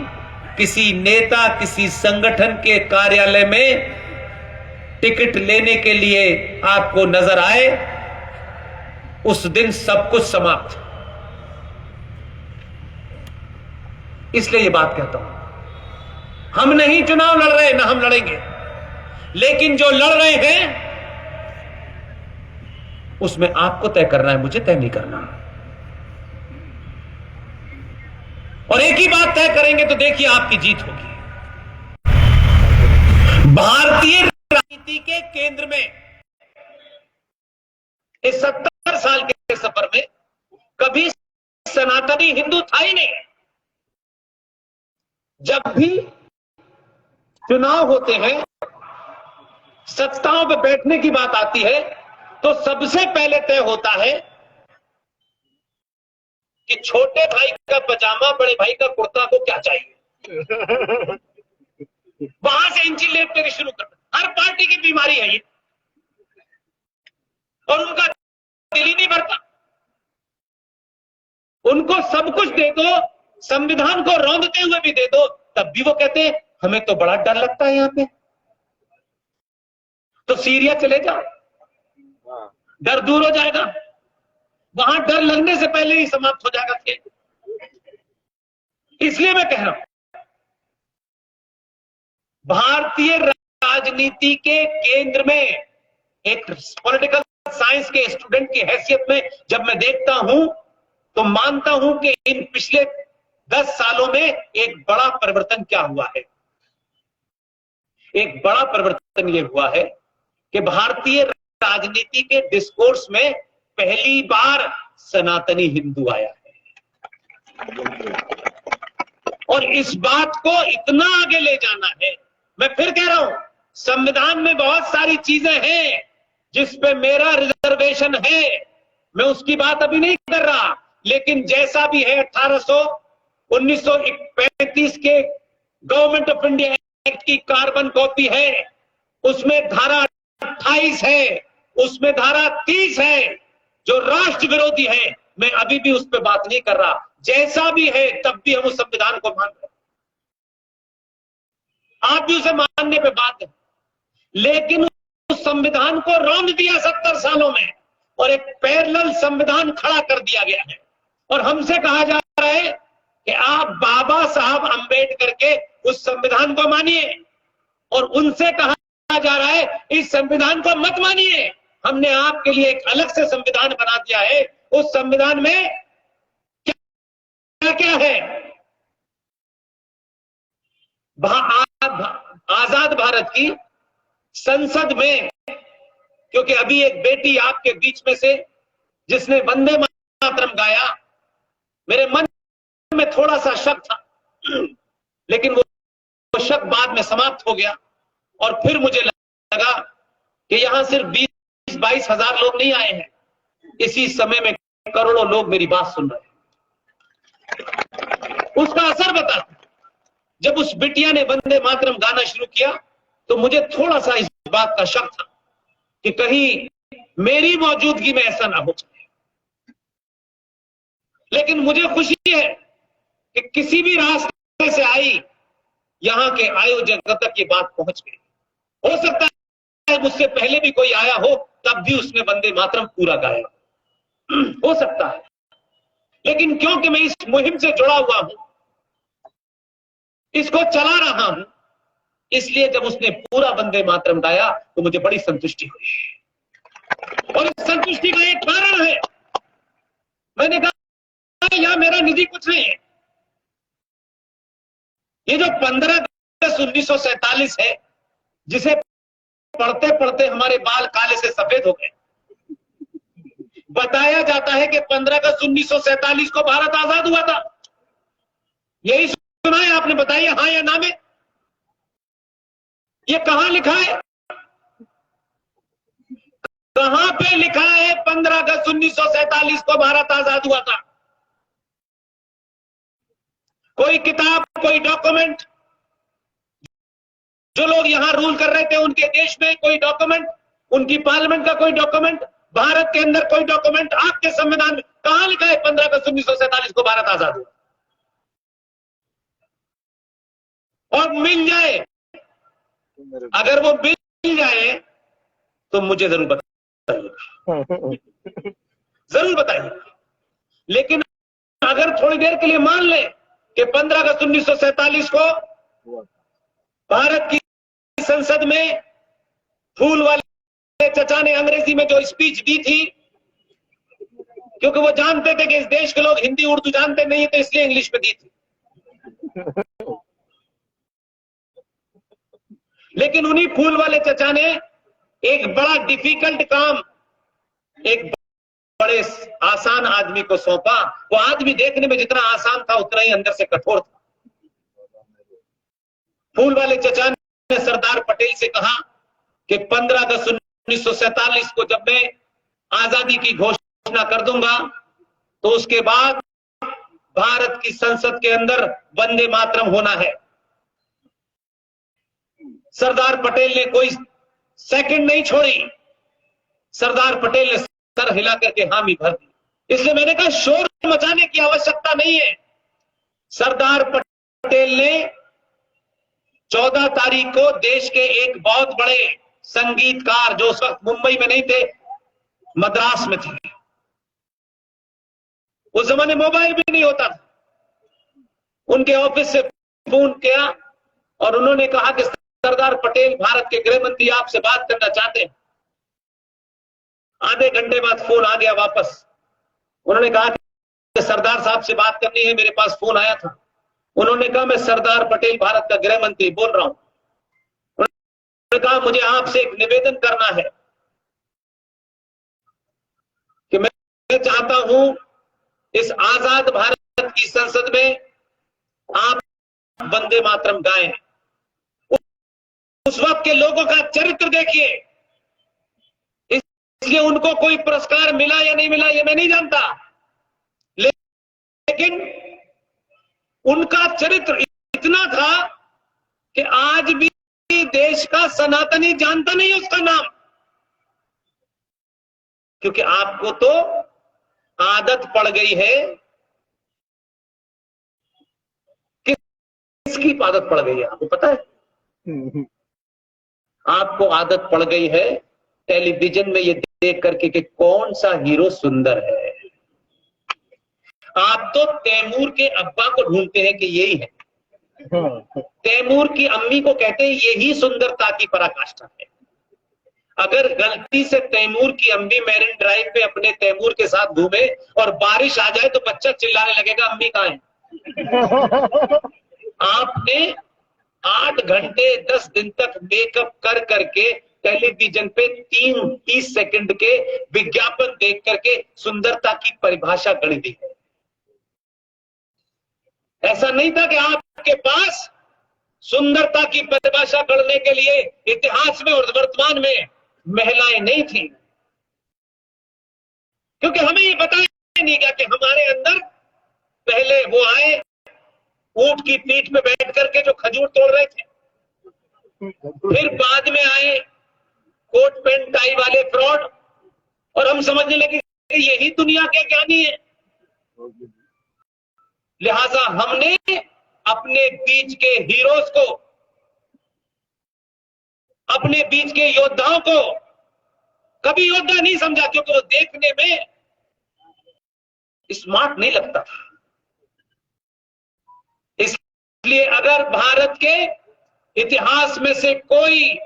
किसी नेता, किसी संगठन के कार्यालय में टिकट लेने के लिए आपको नजर आए, उस दिन सब कुछ समाप्त। इसलिए ये बात कहता हूं, हम नहीं चुनाव लड़ रहे, ना हम लड़ेंगे, लेकिन जो लड़ रहे हैं उसमें आपको तय करना है, मुझे तय नहीं करना। और एक ही बात तय करेंगे तो देखिए आपकी जीत होगी। भारतीय राजनीति के केंद्र में इस 70 साल के सफर में कभी सनातनी हिंदू था ही नहीं। जब भी चुनाव होते हैं, सत्ताओं पर बैठने की बात आती है, तो सबसे पहले तय होता है कि छोटे भाई का पजामा बड़े भाई का कुर्ता को क्या चाहिए, वहां से इंची लेफ्ट शुरू करना। हर पार्टी की बीमारी है ये, और उनका दिल ही नहीं भरता। उनको सब कुछ दे दो, संविधान को रौंदते हुए भी दे दो, तब भी वो कहते हैं हमें तो बड़ा डर लगता है यहां पे। तो सीरिया चले जाओ, डर दूर हो जाएगा, वहां डर लगने से पहले ही समाप्त हो जाएगा खेल। इसलिए मैं कह रहा हूं, भारतीय राजनीति के केंद्र में एक पॉलिटिकल साइंस के स्टूडेंट की हैसियत में जब मैं देखता हूं तो मानता हूं कि इन पिछले 10 सालों में एक बड़ा परिवर्तन क्या हुआ है। एक बड़ा परिवर्तन यह हुआ है कि भारतीय राजनीति के डिस्कोर्स में पहली बार सनातनी हिंदू आया है, और इस बात को इतना आगे ले जाना है। मैं फिर कह रहा हूं, संविधान में बहुत सारी चीजें हैं जिस पे मेरा रिजर्वेशन है, मैं उसकी बात अभी नहीं कर रहा, लेकिन जैसा भी है 1935 के गवर्नमेंट ऑफ इंडिया एक्ट की कार्बन कॉपी है, उसमें धारा 28 है, उसमें धारा 30 है जो राष्ट्र विरोधी है। मैं अभी भी उस पर बात नहीं कर रहा, जैसा भी है तब भी हम उस संविधान को मान रहे, आप भी उसे मानने पे बात है, लेकिन उस संविधान को रौंद दिया 70 सालों में और एक पैरेलल संविधान खड़ा कर दिया गया है। और हमसे कहा जा रहा है कि आप बाबा साहब अंबेडकर के उस संविधान को मानिए, और उनसे कहा जा रहा है इस संविधान को मत मानिए, हमने आपके लिए एक अलग से संविधान बना दिया है। उस संविधान में क्या क्या है? आजाद भारत की संसद में, क्योंकि अभी एक बेटी आपके बीच में से जिसने वंदे मातरम गाया, मेरे मन में थोड़ा सा शक था, लेकिन वो शक बाद में समाप्त हो गया, और फिर मुझे लगा कि यहां सिर्फ 20-22 हजार लोग नहीं आए हैं, इसी समय में करोड़ों लोग मेरी बात सुन रहे हैं। उसका असर बता, जब उस बिटिया ने वंदे मातरम गाना शुरू किया तो मुझे थोड़ा सा इस बात का शक था कि कहीं मेरी मौजूदगी में ऐसा ना हो जाए, लेकिन मुझे खुशी है कि किसी भी रास्ते से आई यहां के आयोजक तक ये बात पहुंच गई। हो सकता है मुझसे पहले भी कोई आया हो, तब भी उसने वंदे मातरम पूरा गाया, हो सकता है, लेकिन क्योंकि मैं इस मुहिम से जुड़ा हुआ हूं, इसको चला रहा हूं, इसलिए जब उसने पूरा वंदे मातरम गाया तो मुझे बड़ी संतुष्टि हुई। और इस संतुष्टि का एक कारण है, मैंने कहा यह मेरा निजी कुछ नहीं है, ये जो 15 अगस्त 1947 है, जिसे पढ़ते पढ़ते हमारे बाल काले से सफेद हो गए। बताया जाता है कि 15 अगस्त 1947 को भारत आजाद हुआ था, यही सुना है आपने? बताइए हाँ या ना में। ये कहां लिखा है? कहां पे लिखा है 15 अगस्त 1947 को भारत आजाद हुआ था? कोई किताब, कोई डॉक्यूमेंट? जो लोग यहां रूल कर रहे थे उनके देश में कोई डॉक्यूमेंट, उनकी पार्लियामेंट का कोई डॉक्यूमेंट, भारत के अंदर कोई डॉक्यूमेंट, आपके संविधान में कहां लिखा है 15 अगस्त 1947 को भारत आजाद हुआ? और मिल जाए, अगर वो मिल जाए तो मुझे जरूर बताइएगा, जरूर बताइएगा। लेकिन अगर थोड़ी देर के लिए मान ले कि 15 अगस्त 1947 को भारत की संसद में फूल वाले चचा ने अंग्रेजी में जो स्पीच दी थी, क्योंकि वो जानते थे कि इस देश के लोग हिंदी उर्दू जानते नहीं है, तो इसलिए इंग्लिश में दी थी। लेकिन उन्हीं फूल वाले चचा ने एक बड़ा डिफिकल्ट काम एक बड़े आसान आदमी को सौंपा। वो आदमी देखने में जितना आसान था उतना ही अंदर से कठोर था। फूल वाले चचा ने सरदार पटेल से कहा कि 15 अगस्त 1947 को जब मैं आजादी की घोषणा कर दूंगा तो उसके बाद भारत की संसद के अंदर वंदे मातरम होना है। सरदार पटेल ने कोई सेकंड नहीं छोड़ी, सरदार पटेल ने सर हिला करके हामी भर दी। इसलिए मैंने कहा शोर मचाने की आवश्यकता नहीं है। सरदार पटेल ने 14 तारीख को देश के एक बहुत बड़े संगीतकार, जो उस वक्त मुंबई में नहीं थे, मद्रास में थे, उस जमाने मोबाइल भी नहीं होता था, उनके ऑफिस से फोन किया और उन्होंने कहा कि सरदार पटेल भारत के गृह मंत्री आपसे बात करना चाहते हैं। आधे घंटे बाद फोन आ गया वापस। उन्होंने कहा कि सरदार साहब से बात करनी है, मेरे पास फोन आया था। उन्होंने कहा मैं सरदार पटेल भारत का गृह मंत्री बोल रहा हूं। उन्होंने कहा मुझे आपसे एक निवेदन करना है कि मैं चाहता हूं इस आजाद भारत की संसद में आप वंदे मातरम गाएं। उस वक्त के लोगों का चरित्र देखिए, इसलिए उनको कोई पुरस्कार मिला या नहीं मिला ये मैं नहीं जानता, लेकिन उनका चरित्र इतना था कि आज भी देश का सनातनी जानता नहीं उसका नाम, क्योंकि आपको तो आदत पड़ गई है। किसकी आदत पड़ गई है आपको पता है? आपको आदत पड़ गई है टेलीविजन में ये देख करके कि कौन सा हीरो सुंदर है। आप तो तैमूर के अब्बा को ढूंढते हैं कि यही है। तैमूर की अम्मी को कहते हैं यही सुंदरता की पराकाष्ठा है। अगर गलती से तैमूर की अम्मी मैरिन ड्राइव पे अपने तैमूर के साथ घूमे और बारिश आ जाए तो बच्चा चिल्लाने लगेगा अम्मी कहां है। आपने 8 घंटे 10 दिन तक मेकअप कर करके टेलीविजन पे 30 सेकंड के विज्ञापन देख करके सुंदरता की परिभाषा गढ़ दी है। ऐसा नहीं था कि आपके पास सुंदरता की परिभाषा गढ़ने के लिए इतिहास में और वर्तमान में महिलाएं नहीं थी, क्योंकि हमें ये बताया नहीं गया कि हमारे अंदर पहले वो आए ऊंट की पीठ में बैठ करके जो खजूर तोड़ रहे थे, फिर बाद में आए कोट पैंट टाई वाले फ्रॉड, और हम समझने लगे कि यही दुनिया के ज्ञानी है। लिहाजा हमने अपने बीच के हीरोज को, अपने बीच के योद्धाओं को कभी योद्धा नहीं समझा, क्योंकि वो देखने में स्मार्ट नहीं लगता। इसलिए अगर भारत के इतिहास में से कोई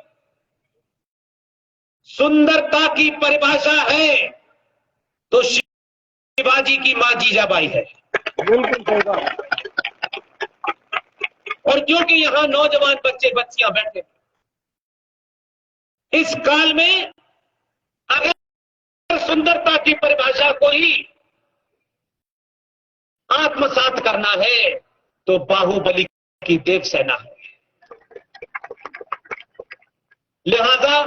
सुंदरता की परिभाषा है तो शिवाजी की मां जीजाबाई है। और क्योंकि यहां नौजवान बच्चे बच्चियां बैठे, इस काल में अगर सुंदरता की परिभाषा को ही आत्मसात करना है तो बाहुबली की देवसेना है। लिहाजा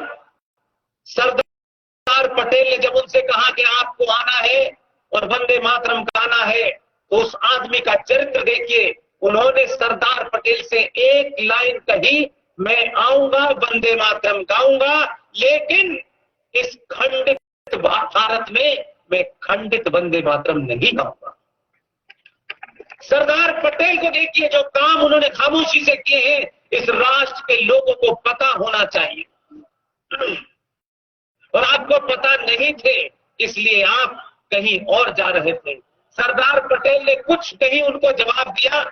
सरदार पटेल ने जब उनसे कहा कि आपको आना है और वंदे मातरम गाना है, तो उस आदमी का चरित्र देखिए। उन्होंने सरदार पटेल से एक लाइन कही, मैं आऊंगा वंदे मातरम गाऊंगा, लेकिन इस खंडित भारत में मैं खंडित वंदे मातरम नहीं गाऊंगा। सरदार पटेल को देखिए, जो काम उन्होंने खामोशी से किए हैं, इस राष्ट्र के लोगों को पता होना चाहिए, और आपको पता नहीं थे इसलिए आप कहीं और जा रहे थे। सरदार पटेल ने कुछ नहीं उनको जवाब दिया,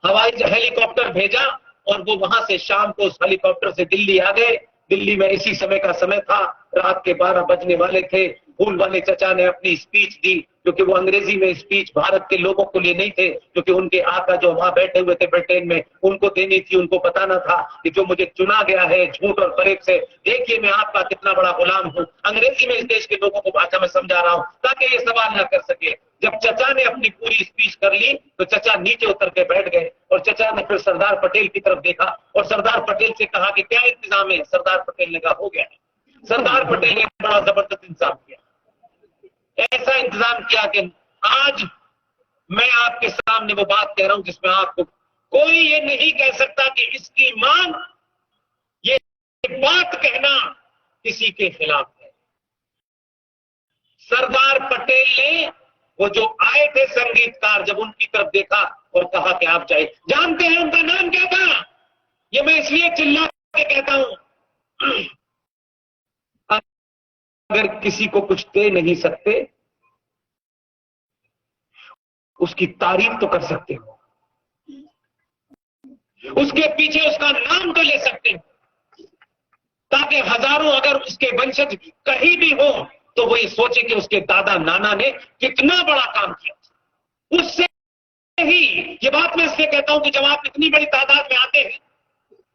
हवाई हेलीकॉप्टर भेजा और वो वहां से शाम को उस हेलीकॉप्टर से दिल्ली आ गए। दिल्ली में इसी समय का समय था, रात के 12 बजने वाले थे। फूल वाले चचा ने अपनी स्पीच दी, क्योंकि वो अंग्रेजी में स्पीच भारत के लोगों के लिए नहीं थे, क्योंकि उनके आका जो वहां बैठे हुए थे ब्रिटेन में, उनको देनी थी। उनको बताना था कि जो मुझे चुना गया है झूठ और फरेब से, देखिए मैं आपका कितना बड़ा गुलाम हूं। अंग्रेजी में इस देश के लोगों को भाषा में समझा रहा हूं ताकि ये सवाल ना कर सके। जब चचा ने अपनी पूरी स्पीच कर ली तो चचा नीचे उतर के बैठ गए, और चचा ने फिर सरदार पटेल की तरफ देखा और सरदार पटेल से कहा कि क्या इंतजाम है। सरदार पटेल ने कहा हो गया। सरदार पटेल ने बड़ा जबरदस्त इंतजाम किया, ऐसा इंतजाम किया कि आज मैं आपके सामने वो बात कह रहा हूं जिसमें आपको कोई ये नहीं कह सकता कि इसकी मांग, ये बात कहना किसी के खिलाफ है। सरदार पटेल ने, वो जो आए थे संगीतकार, जब उनकी तरफ देखा और कहा कि आप जाइए, जानते हैं उनका नाम क्या था? ये मैं इसलिए चिल्ला के कहता हूं, अगर किसी को कुछ दे नहीं सकते, उसकी तारीफ तो कर सकते हो, उसके पीछे उसका नाम तो ले सकते हो, ताकि हजारों अगर उसके वंशज कहीं भी हो तो वो ये सोचे कि उसके दादा नाना ने कितना बड़ा काम किया। उससे ही ये बात मैं इसलिए कहता हूं कि जब आप इतनी बड़ी तादाद में आते हैं,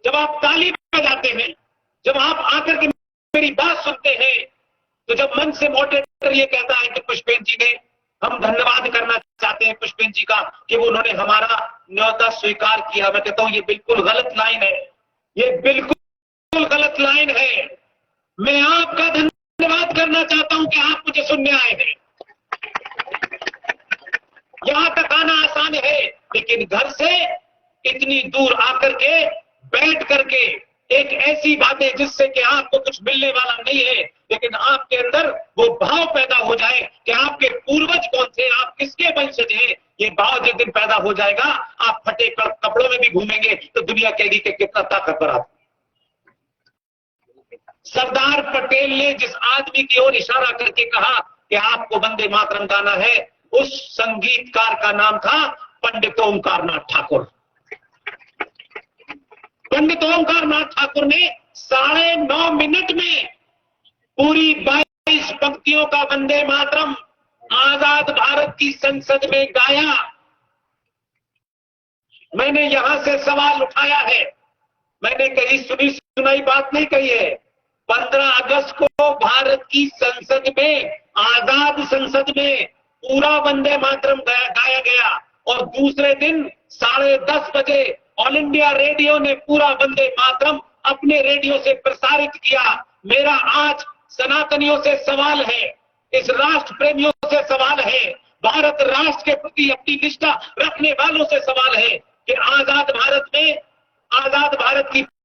जब आप ताली बजाते हैं, जब आप आकर के मेरी बात सुनते हैं, तो जब मन से मॉडरेटर ये कहता है कि पुष्पेंद्र जी ने, हम धन्यवाद करना चाहते हैं पुष्पेंद्र जी का कि वो उन्होंने हमारा न्योता स्वीकार किया, मैं कहता हूं ये बिल्कुल गलत लाइन है, ये बिल्कुल गलत लाइन है। मैं आपका धन्यवाद करना चाहता हूं कि आप मुझे सुनने आए हैं। यहां तक आना आसान है, लेकिन घर से इतनी दूर आकर के बैठ करके एक ऐसी बातें जिससे कि आपको कुछ मिलने वाला नहीं है, लेकिन आपके अंदर वो भाव पैदा हो जाए कि आपके पूर्वज कौन थे, आप किसके वंशज हैं, ये भाव जिस दिन पैदा हो जाएगा, आप फटे कपड़ों में भी घूमेंगे तो दुनिया कहेगी कि कितना ताकतवर आदमी। सरदार पटेल ने जिस आदमी की ओर इशारा करके कहा कि आपको वंदे मातरम गाना है, उस संगीतकार का नाम था पंडित ओंकार नाथ ठाकुर। पंडित ओंकार नाथ ठाकुर ने 9.5 मिनट में पूरी 22 पंक्तियों का वंदे मातरम आजाद भारत की संसद में गाया। मैंने यहां से सवाल उठाया है, मैंने कहीं सुनी सुनाई बात नहीं कही है। 15 अगस्त को भारत की संसद में, आजाद संसद में पूरा वंदे मातरम गाया गया और दूसरे दिन 10:30 बजे ऑल इंडिया रेडियो ने पूरा वंदे मातरम अपने रेडियो से प्रसारित किया। मेरा आज सनातनियों से सवाल है, इस राष्ट्र प्रेमियों से सवाल है, भारत राष्ट्र के प्रति अपनी निष्ठा रखने वालों से सवाल है कि आजाद भारत में, आजाद भारत की